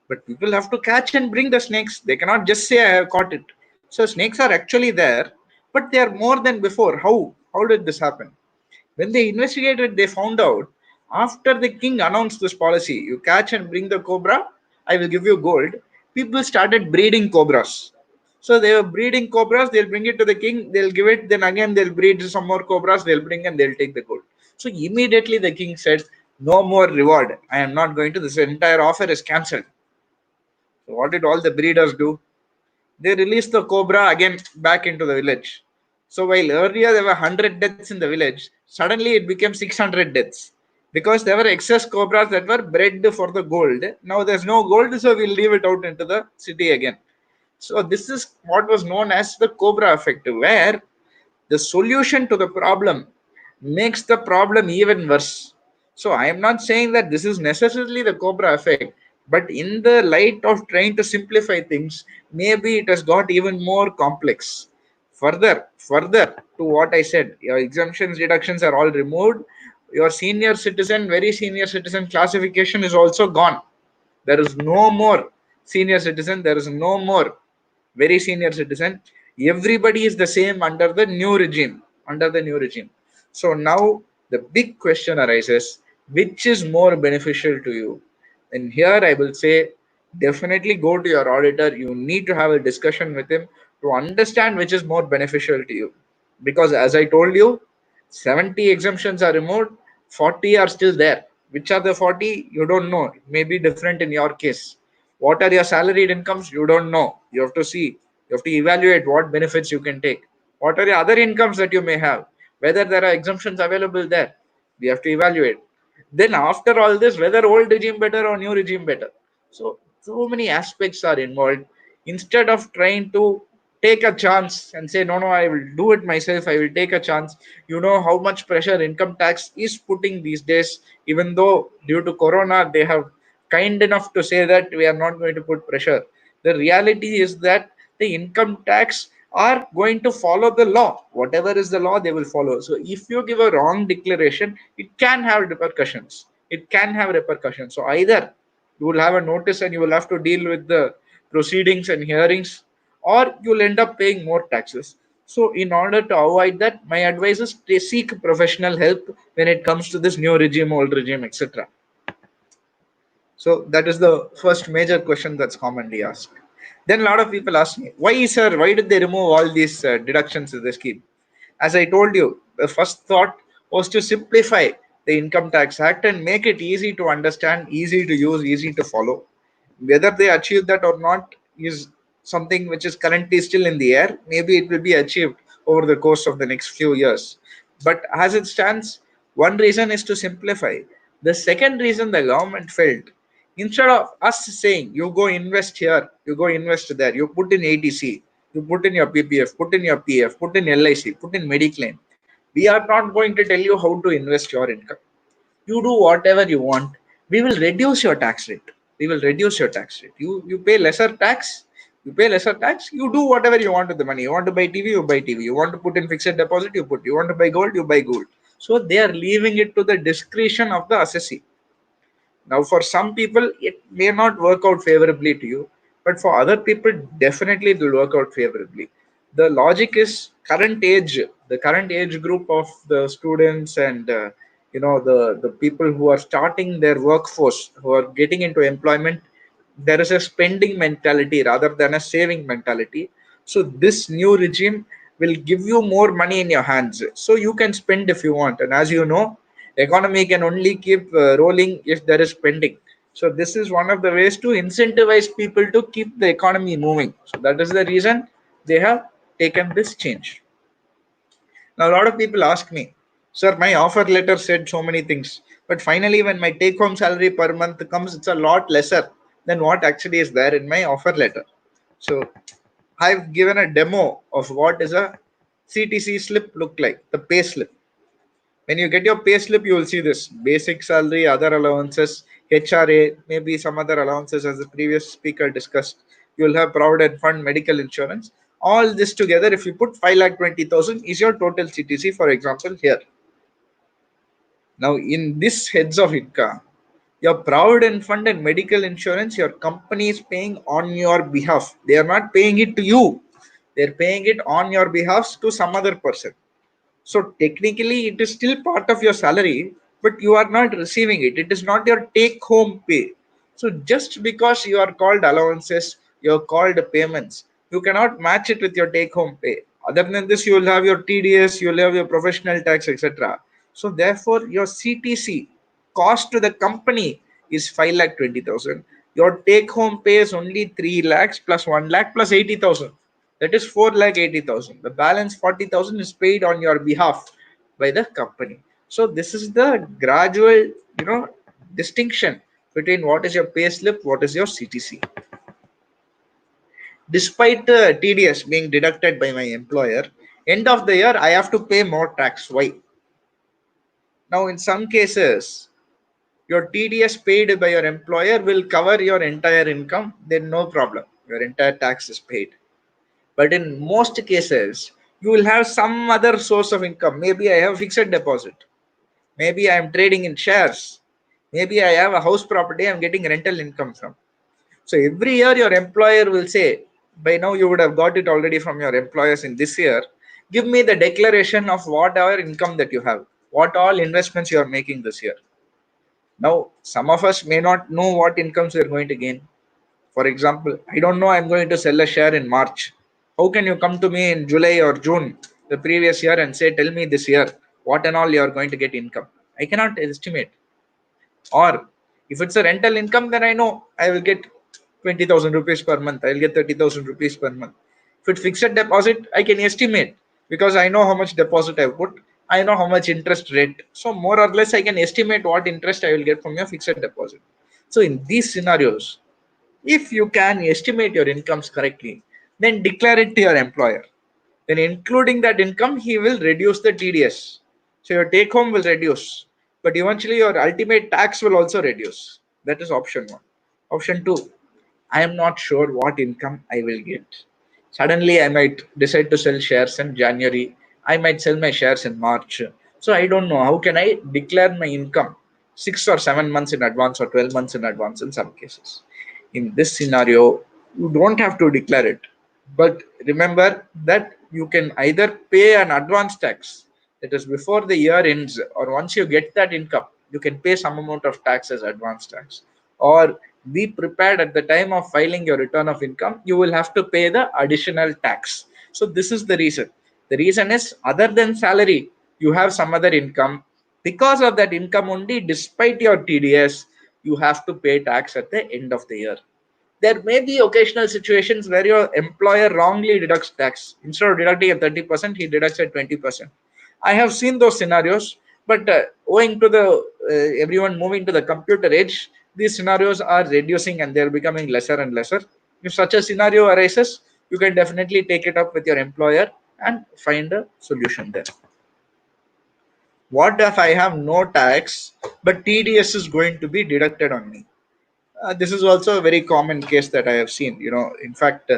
B: But people have to catch and bring the snakes. They cannot just say I have caught it. So snakes are actually there, but they are more than before. How did this happen? When they investigated, they found out after the king announced this policy, you catch and bring the cobra, I will give you gold. People started breeding cobras. So they were breeding cobras, they'll bring it to the king, they'll give it, then again they'll breed some more cobras, they'll bring and they'll take the gold. So immediately the king said, no more reward. I am not going to, this entire offer is cancelled. So what did all the breeders do? They released the cobra again back into the village. So while earlier there were 100 deaths in the village, suddenly it became 600 deaths because there were excess cobras that were bred for the gold. Now there's no gold, so we'll leave it out into the city again. So this is what was known as the cobra effect, where the solution to the problem makes the problem even worse. So I am not saying that this is necessarily the cobra effect, but in the light of trying to simplify things, maybe it has got even more complex. Further to what I said, your exemptions, deductions are all removed. Your senior citizen, very senior citizen classification is also gone. There is no more senior citizen. There is no more very senior citizen. Everybody is the same under the new regime. Under the new regime. So now the big question arises: which is more beneficial to you? And here I will say, definitely go to your auditor. You need to have a discussion with him to understand which is more beneficial to you. Because as I told you, 70 exemptions are removed, 40 are still there. Which are the 40? You don't know. It may be different in your case. What are your salaried incomes? You don't know. You have to see. You have to evaluate what benefits you can take. What are the other incomes that you may have? Whether there are exemptions available there. We have to evaluate. Then after all this, whether old regime better or new regime better. So many aspects are involved. Instead of trying to take a chance and say, no, I will do it myself, I will take a chance. You know how much pressure income tax is putting these days, even though due to Corona, they have kind enough to say that we are not going to put pressure. The reality is that the income tax are going to follow the law. Whatever is the law, they will follow. So if you give a wrong declaration, it can have repercussions. It can have repercussions. So either you will have a notice and you will have to deal with the proceedings and hearings, or you'll end up paying more taxes. So in order to avoid that, my advice is to seek professional help when it comes to this new regime, old regime, etc. So that is the first major question that's commonly asked. Then a lot of people ask me, why, sir, why did they remove all these deductions in the scheme? As I told you, the first thought was to simplify the Income Tax Act and make it easy to understand, easy to use, easy to follow. Whether they achieve that or not is something which is currently still in the air. Maybe it will be achieved over the course of the next few years. But as it stands, one reason is to simplify. The second reason the government felt, instead of us saying, you go invest here, you go invest there, you put in ATC, you put in your PPF, put in your PF, put in LIC, put in mediclaim, we are not going to tell you how to invest your income. You do whatever you want. We will reduce your tax rate. We will reduce your tax rate. You pay lesser tax. You pay lesser tax. You do whatever you want with the money. You want to buy TV, you buy TV. You want to put in fixed deposit, you put. You want to buy gold, you buy gold. So they are leaving it to the discretion of the assessee. Now, for some people, it may not work out favorably to you, but for other people, definitely it will work out favorably. The logic is the current age group of the students and the people who are starting their workforce, who are getting into employment, there is a spending mentality rather than a saving mentality. So this new regime will give you more money in your hands, so you can spend if you want. And as you know, economy can only keep rolling if there is spending. So this is one of the ways to incentivize people to keep the economy moving. So that is the reason they have taken this change. Now, a lot of people ask me, sir, my offer letter said so many things, but finally, when my take home salary per month comes, it's a lot lesser than what actually is there in my offer letter. So, I've given a demo of what is a CTC slip look like, the pay slip. When you get your pay slip, you will see this basic salary, other allowances, HRA, maybe some other allowances, as the previous speaker discussed. You will have provident fund, medical insurance. All this together, if you put 5,20,000, is your total CTC, for example, here. Now, in this heads of income, your provident fund and medical insurance, your company is paying on your behalf. They are not paying it to you, they're paying it on your behalf to some other person. So technically, it is still part of your salary, but you are not receiving it. It is not your take home pay. So just because you are called allowances, you are called payments, you cannot match it with your take home pay. Other than this, you will have your TDS, you will have your professional tax, etc. So therefore, your CTC cost to the company is 5,20,000. Your take home pay is only 3 lakhs plus 1 lakh plus 80,000. That is 4,80,000. The balance 40,000 is paid on your behalf by the company. So this is the gradual, distinction between what is your pay slip, what is your CTC. Despite the TDS being deducted by my employer, end of the year I have to pay more tax. Why? Now, in some cases, your TDS paid by your employer will cover your entire income. Then no problem. Your entire tax is paid. But in most cases, you will have some other source of income. Maybe I have fixed deposit. Maybe I am trading in shares. Maybe I have a house property I'm getting rental income from. So every year your employer will say, by now you would have got it already from your employers in this year, give me the declaration of whatever income that you have, what all investments you are making this year. Now, some of us may not know what incomes we are going to gain. For example, I don't know I'm going to sell a share in March. How can you come to me in July or June the previous year and say, tell me this year what and all you are going to get income? I cannot estimate. Or if it's a rental income, then I know I will get 20,000 rupees per month. I'll get 30,000 rupees per month. If it's fixed deposit, I can estimate because I know how much deposit I put. I know how much interest rate. So more or less, I can estimate what interest I will get from your fixed deposit. So in these scenarios, if you can estimate your incomes correctly, then declare it to your employer. Then including that income, he will reduce the TDS. So your take home will reduce, but eventually your ultimate tax will also reduce. That is option one. Option two, I am not sure what income I will get. Suddenly, I might decide to sell shares in January. I might sell my shares in March. So I don't know. How can I declare my income 6 or 7 months in advance or 12 months in advance in some cases? In this scenario, you don't have to declare it. But remember that you can either pay an advance tax, that is before the year ends, or once you get that income, you can pay some amount of tax as advance tax. Or be prepared at the time of filing your return of income, you will have to pay the additional tax. So this is the reason. The reason is, other than salary, you have some other income. Because of that income only, despite your TDS, you have to pay tax at the end of the year. There may be occasional situations where your employer wrongly deducts tax. Instead of deducting at 30%, he deducts at 20%. I have seen those scenarios, but owing to the everyone moving to the computer age, these scenarios are reducing and they're becoming lesser and lesser. If such a scenario arises, you can definitely take it up with your employer and find a solution there. What if I have no tax, but TDS is going to be deducted on me? This is also a very common case that I have seen. In fact,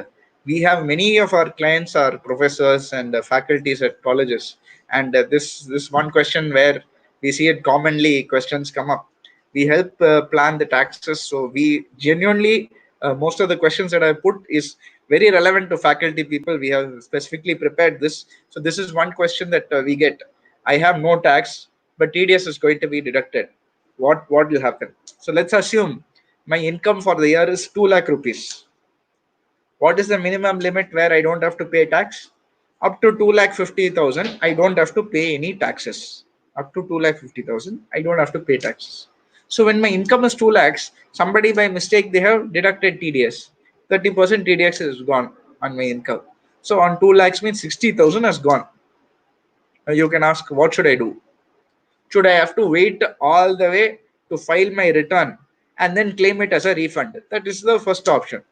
B: we have many of our clients are professors and faculties at colleges, and this one question where we see it commonly questions come up. We help plan the taxes, so we genuinely most of the questions that I put is very relevant to faculty people. We have specifically prepared this. So this is one question that we get. I have no tax, but TDS is going to be deducted. What will happen? So let's assume my income for the year is 2 lakh rupees. What is the minimum limit where I don't have to pay tax? Up to 2,50,000, I don't have to pay any taxes. Up to 2,50,000, I don't have to pay taxes. So when my income is 2 lakhs, somebody by mistake they have deducted TDS. 30% TDS is gone on my income. So on 2 lakhs means 60,000 has gone. Now you can ask, what should I do? Should I have to wait all the way to file my return and then claim it as a refund? That is the first option.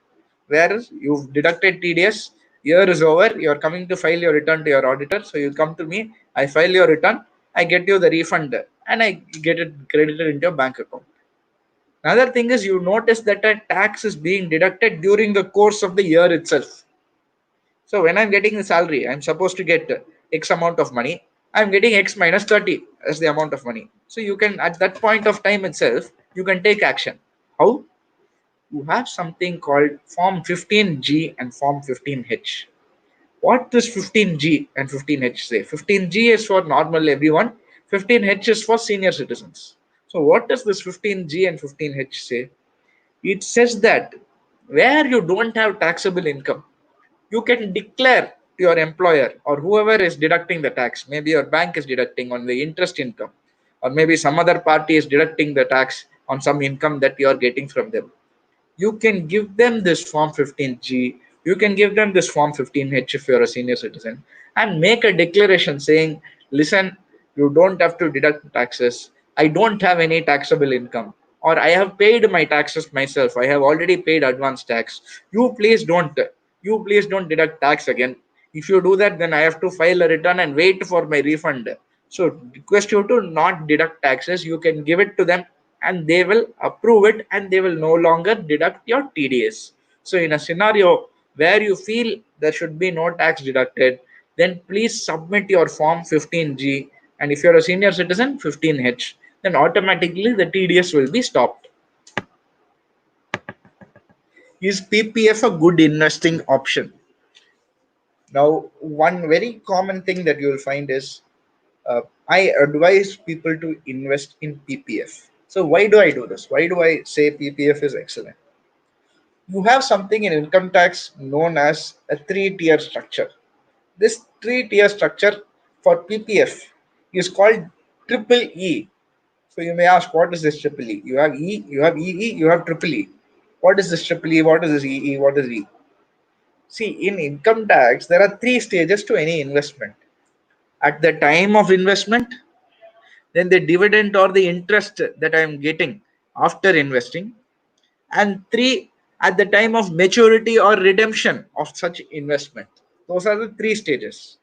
B: Whereas you've deducted TDS, year is over, you're coming to file your return to your auditor. So you come to me, I file your return, I get you the refund and I get it credited into your bank account. Another thing is you notice that a tax is being deducted during the course of the year itself. So when I'm getting the salary, I'm supposed to get X amount of money. I'm getting X minus 30 as the amount of money. So you can, at that point of time itself, you can take action. How? You have something called Form 15G and Form 15H. What does 15G and 15H say? 15G is for normal everyone. 15H is for senior citizens. So what does this 15G and 15H say? It says that where you don't have taxable income, you can declare to your employer or whoever is deducting the tax. Maybe your bank is deducting on the interest income, or maybe some other party is deducting the tax on some income that you are getting from them. You can give them this Form 15G, you can give them this Form 15H if you're a senior citizen, and make a declaration saying, listen, you don't have to deduct taxes. I don't have any taxable income, or I have paid my taxes myself. I have already paid advance tax. You please don't. You please don't deduct tax again. If you do that, then I have to file a return and wait for my refund. So request you to not deduct taxes. You can give it to them and they will approve it and they will no longer deduct your TDS. So in a scenario where you feel there should be no tax deducted, then please submit your form 15G, and if you're a senior citizen 15H, then automatically the TDS will be stopped. Is PPF a good investing option? Now, one very common thing that you will find is I advise people to invest in PPF. So why do I do this? Why do I say PPF is excellent? You have something in income tax known as a three-tier structure. This three-tier structure for PPF is called triple E. So you may ask, what is this triple E? You have E, you have EE, you have triple E. What is this triple E? What is this EE? What is E? See, in income tax, there are three stages to any investment. At the time of investment, then the dividend or the interest that I am getting after investing, and three, at the time of maturity or redemption of such investment. Those are the three stages.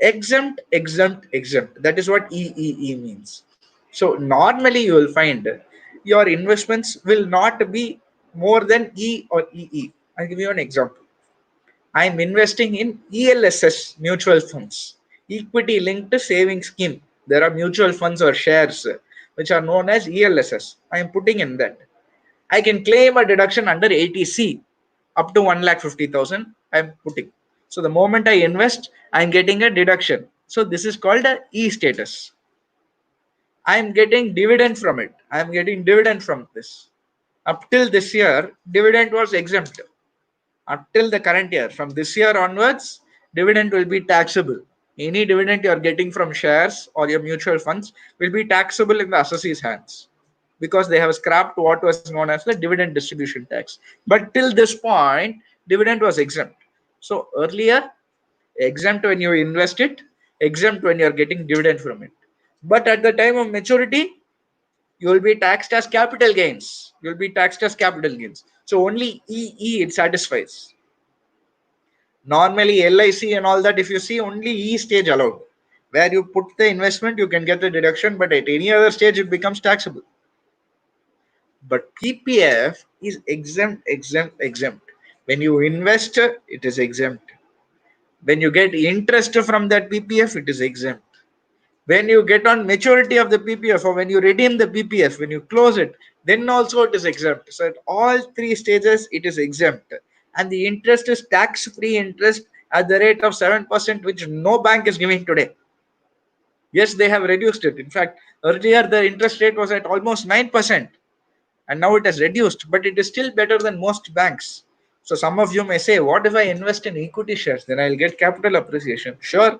B: Exempt, exempt, exempt. That is what EEE means. So normally you will find your investments will not be more than E or EE. I'll give you an example. I'm investing in ELSS mutual funds, equity linked saving scheme. There are mutual funds or shares which are known as ELSS. I am putting in that. I can claim a deduction under 80C up to 1,50,000. I'm putting. So the moment I invest, I'm getting a deduction. So this is called a E status. I'm getting dividend from it. I'm getting dividend from this. Up till this year, dividend was exempt. Up till the current year, from this year onwards, dividend will be taxable. Any dividend you are getting from shares or your mutual funds will be taxable in the assessee's hands. because they have scrapped what was known as the dividend distribution tax. But till this point, dividend was exempt. So earlier, exempt when you invest it, exempt when you are getting dividend from it. But at the time of maturity, you will be taxed as capital gains. You will be taxed as capital gains. So only EE it satisfies. Normally LIC and all that, if you see, only E stage allowed. Where you put the investment, you can get the deduction, but at any other stage, it becomes taxable. But PPF is exempt, exempt, exempt. When you invest, it is exempt. When you get interest from that PPF, it is exempt. When you get on maturity of the PPF, or when you redeem the PPF, when you close it, then also it is exempt. So at all three stages, it is exempt. And the interest is tax-free interest at the rate of 7%, which no bank is giving today. Yes, they have reduced it. In fact, earlier the interest rate was at almost 9%, and now it has reduced, but it is still better than most banks. So some of you may say, what if I invest in equity shares? Then I'll get capital appreciation. Sure,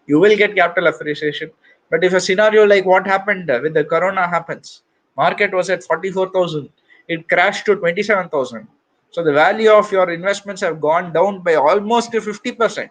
B: you will get capital appreciation. But if a scenario like what happened with the corona happens, market was at 44,000, it crashed to 27,000. So the value of your investments have gone down by almost 50%.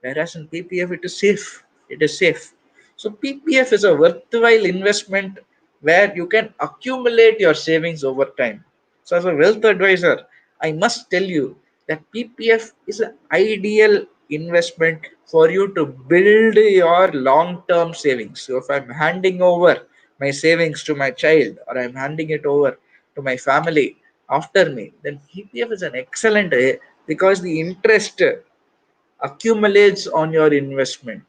B: Whereas in PPF, it is safe. It is safe. So PPF is a worthwhile investment where you can accumulate your savings over time. So as a wealth advisor, I must tell you that PPF is an ideal investment for you to build your long-term savings. So if I'm handing over my savings to my child, or I'm handing it over to my family after me, then PPF is an excellent way, because the interest accumulates on your investment.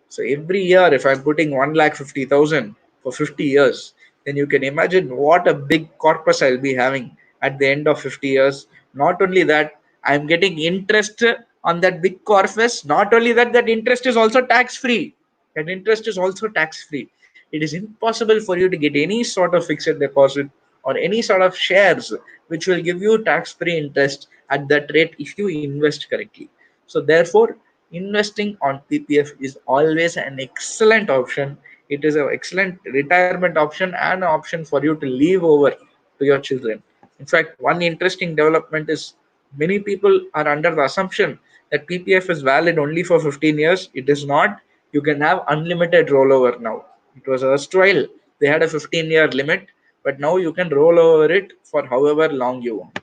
B: So every year, if I'm putting 1,50,000 for 50 years, then you can imagine what a big corpus I'll be having at the end of 50 years. Not only that, I'm getting interest on that big corpus. Not only that, that interest is also tax free. That interest is also tax free. It is impossible for you to get any sort of fixed deposit or any sort of shares which will give you tax free interest at that rate if you invest correctly. So therefore, investing on PPF is always an excellent option. It is an excellent retirement option and an option for you to leave over to your children. In fact, one interesting development is many people are under the assumption that PPF is valid only for 15 years. It is not. You can have unlimited rollover now. It was erstwhile, they had a 15-year limit, but now you can roll over it for however long you want.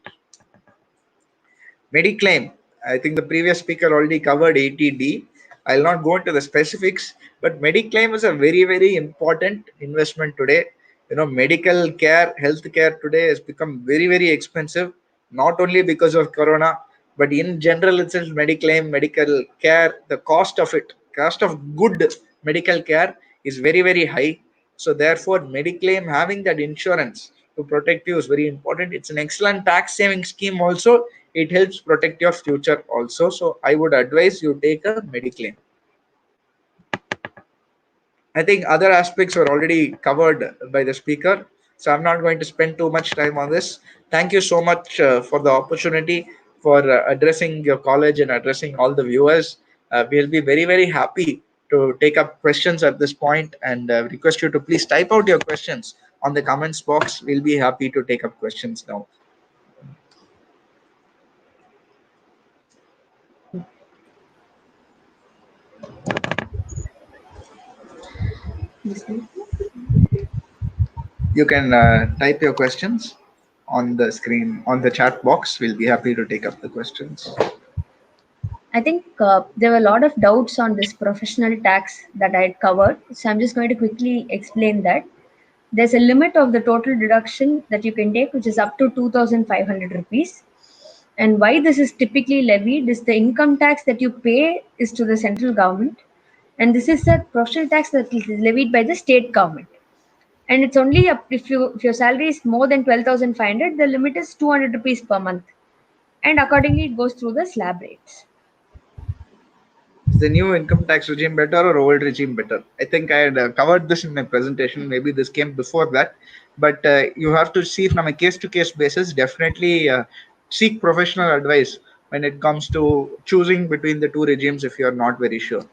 B: Mediclaim. I think the previous speaker already covered 80D. I'll not go into the specifics, but Mediclaim is a very, very important investment today. You know, medical care, health care today has become very, very expensive, not only because of Corona, but in general itself, Mediclaim, medical care, the cost of it, cost of good medical care is very, very high. So therefore, Mediclaim having that insurance to protect you is very important. It's an excellent tax saving scheme also. It helps protect your future also. So I would advise you take a Mediclaim. I think other aspects were already covered by the speaker, so I'm not going to spend too much time on this. Thank you so much for the opportunity, for addressing your college and addressing all the viewers. We'll be very, very happy to take up questions at this point, and request you to please type out your questions on the comments box. We'll be happy to take up questions now. You can type your questions on the screen, on the chat box. We'll be happy to take up the questions.
C: I think there were a lot of doubts on this professional tax that I had covered. So I'm just going to quickly explain that. There's a limit of the total deduction that you can take, which is up to 2,500 rupees. And why this is typically levied is the income tax that you pay is to the central government. And this is a professional tax that is levied by the state government. And it's only up if your salary is more than 12,500, the limit is 200 rupees per month. And accordingly, it goes through the slab rates.
B: Is the new income tax regime better or old regime better? I think I had covered this in my presentation. Maybe this came before that, but you have to see from a case-to-case basis. Definitely seek professional advice when it comes to choosing between the two regimes if you are not very sure.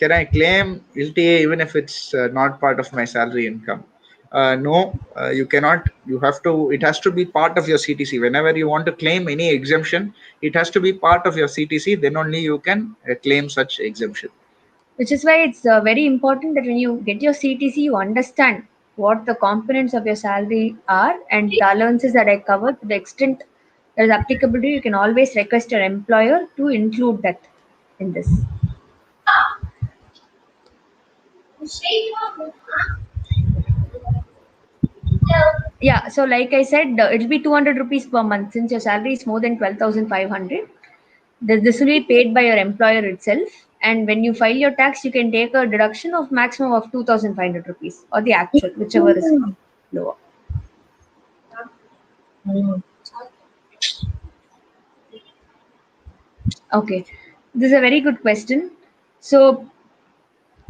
B: Can I claim LTA even if it's not part of my salary income? No, you cannot. You have to. It has to be part of your CTC. Whenever you want to claim any exemption, it has to be part of your CTC. Then only you can claim such exemption.
C: Which is why it's very important that when you get your CTC, you understand what the components of your salary are and the allowances that I covered to the extent that is applicable to you. You can always request your employer to include that in this. Yeah, so like I said, it'll be 200 rupees per month since your salary is more than 12,500. This will be paid by your employer itself. And when you file your tax, you can take a deduction of maximum of 2,500 rupees or the actual, whichever is lower. Okay, this is a very good question. So,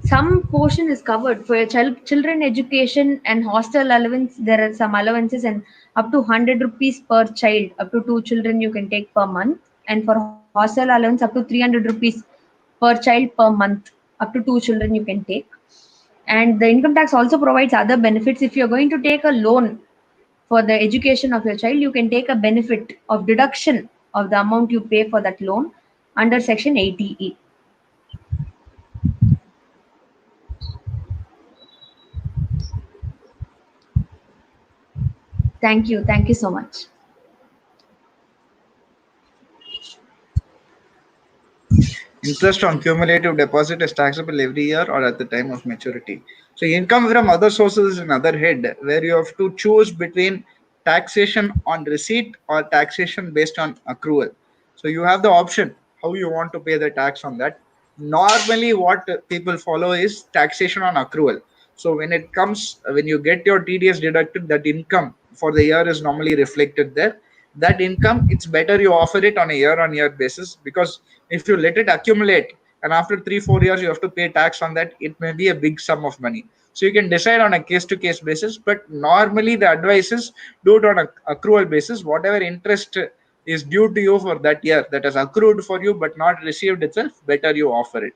C: some portion is covered for your children education and hostel allowance. There are some allowances and up to 100 rupees per child, up to two children you can take per month. And for hostel allowance, up to 300 rupees per child per month, up to two children you can take. And the income tax also provides other benefits. If you're going to take a loan for the education of your child, you can take a benefit of deduction of the amount you pay for that loan under section 80E. Thank you. Thank you so much.
B: Interest on cumulative deposit is taxable every year or at the time of maturity. So income from other sources is another head where you have to choose between taxation on receipt or taxation based on accrual. So you have the option how you want to pay the tax on that. Normally, what people follow is taxation on accrual. So when you get your TDS deducted, that income for the year is normally reflected there. That income, it's better you offer it on a year-on-year basis, because if you let it accumulate and after 3-4 years you have to pay tax on that, it may be a big sum of money. So you can decide on a case-to-case basis, but normally the advice is do it on a accrual basis. Whatever interest is due to you for that year that has accrued for you but not received itself, better you offer it.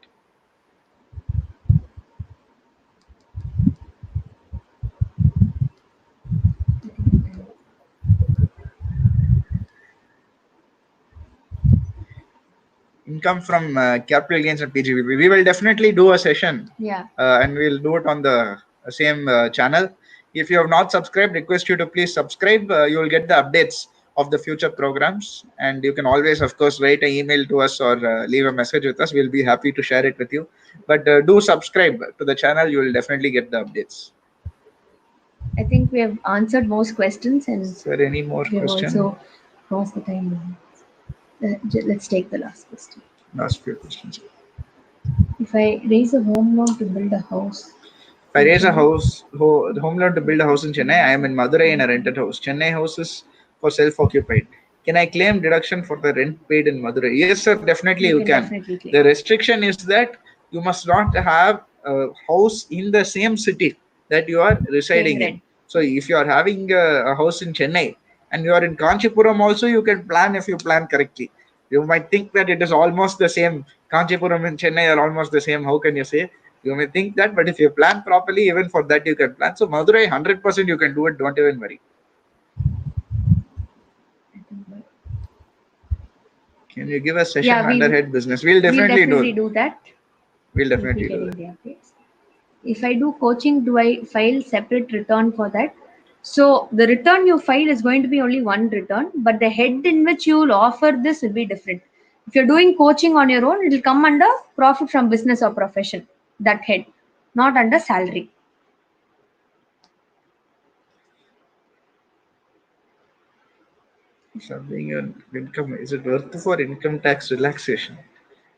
B: Income from capital gains and PGBP. We will definitely do a session,
C: Yeah.
B: and we'll do it on the same channel. If you have not subscribed, request you to please subscribe. You will get the updates of the future programs, and you can always, of course, write an email to us or leave a message with us. We'll be happy to share it with you. But do subscribe to the channel. You will definitely get the updates.
C: I think we have answered most questions and
B: Is there any more
C: we have
B: question?
C: also crossed the time limit. Let's take the last question.
B: Last few questions.
C: If I raise a home loan to build a house,
B: If I raise a home loan to build a house in Chennai, I am in Madurai in a rented house. Chennai house is for self-occupied. Can I claim deduction for the rent paid in Madurai? Yes, sir, definitely
C: you
B: you
C: can
B: can.
C: definitely claim.
B: The restriction is that you must not have a house in the same city that you are residing
C: Paying
B: in.
C: rent.
B: So if you are having a house in Chennai and you are in Kanchipuram also, you can plan if you plan correctly. You might think that it is almost the same. Kanchipuram and Chennai are almost the same. How can you say? You may think that, but if you plan properly, even for that you can plan. So Madurai, 100% you can do it. Don't even worry. Can you give a session
C: Yeah,
B: under head business? We'll definitely
C: do that.
B: We'll
C: We'll be
B: definitely do
C: getting
B: that.
C: the updates. If I do coaching, do I file separate return for that? So the return you file is going to be only one return, but the head in which you will offer this will be different. If you're doing coaching on your own, it will come under profit from business or profession, that head, not under salary.
B: Something your income, is it worth for income tax relaxation?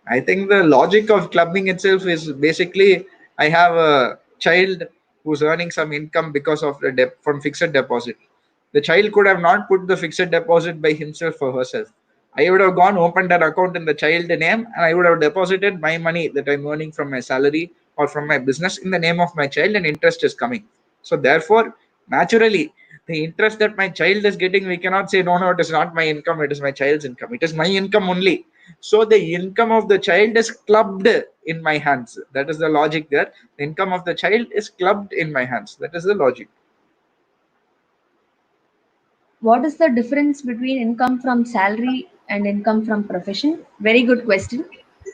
B: I think the logic of clubbing itself is basically I have a child who's earning some income because of the from fixed deposit. The child could have not put the fixed deposit by himself or herself. I would have gone opened an account in the child name and I would have deposited my money that I'm earning from my salary or from my business in the name of my child, and interest is coming. So therefore, naturally, the interest that my child is getting, we cannot say no, it is not my income, it is my child's income. It is my income only. So the income of the child is clubbed in my hands. That is the logic there. The income of the child is clubbed in my hands. That is the logic.
C: What is the difference between income from salary and income from profession? Very good question.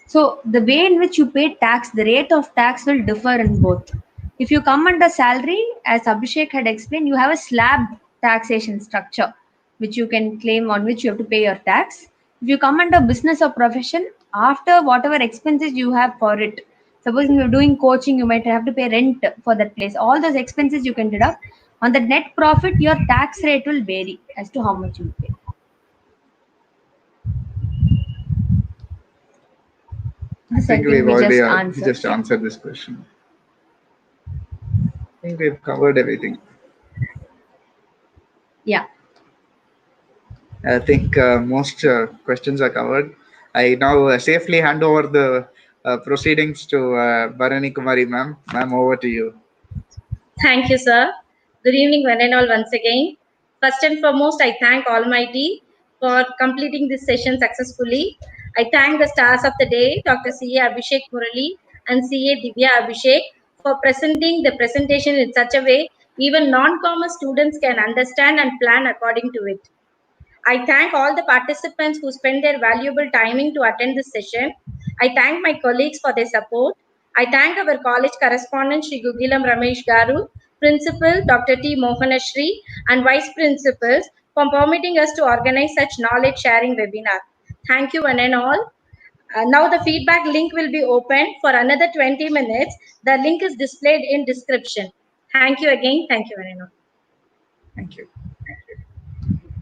C: So, the way in which you pay tax, the rate of tax will differ in both. If you come under salary, as Abhishek had explained, you have a slab taxation structure which you can claim, on which you have to pay your tax. If you come under business or profession, after whatever expenses you have for it, suppose you're doing coaching, you might have to pay rent for that place. All those expenses you can deduct. On the net profit, your tax rate will vary as to how much you pay.
B: I
C: This I
B: think
C: think
B: we've
C: we
B: already
C: just answered.
B: just
C: Yeah.
B: answered this question. I think we've covered everything.
C: Yeah.
B: I think most questions are covered. I now safely hand over the proceedings to Bharani Kumari ma'am. Ma'am, over to you.
A: Thank you, sir. Good evening, one and all, once again. First and foremost, I thank Almighty for completing this session successfully. I thank the stars of the day, Dr. C.A. Abhishek Murali and C.A. Divya Abhishek, for presenting the presentation in such a way even non-commerce students can understand and plan according to it. I thank all the participants who spent their valuable timing to attend this session. I thank my colleagues for their support. I thank our college correspondent, Shri Gugilam Ramesh Garu, Principal, Dr. T. Mohanashri, and Vice Principals for permitting us to organize such knowledge sharing webinar. Thank you one and all. Now the feedback link will be open for another 20 minutes. The link is displayed in description. Thank you again. Thank you one and all.
B: Thank you.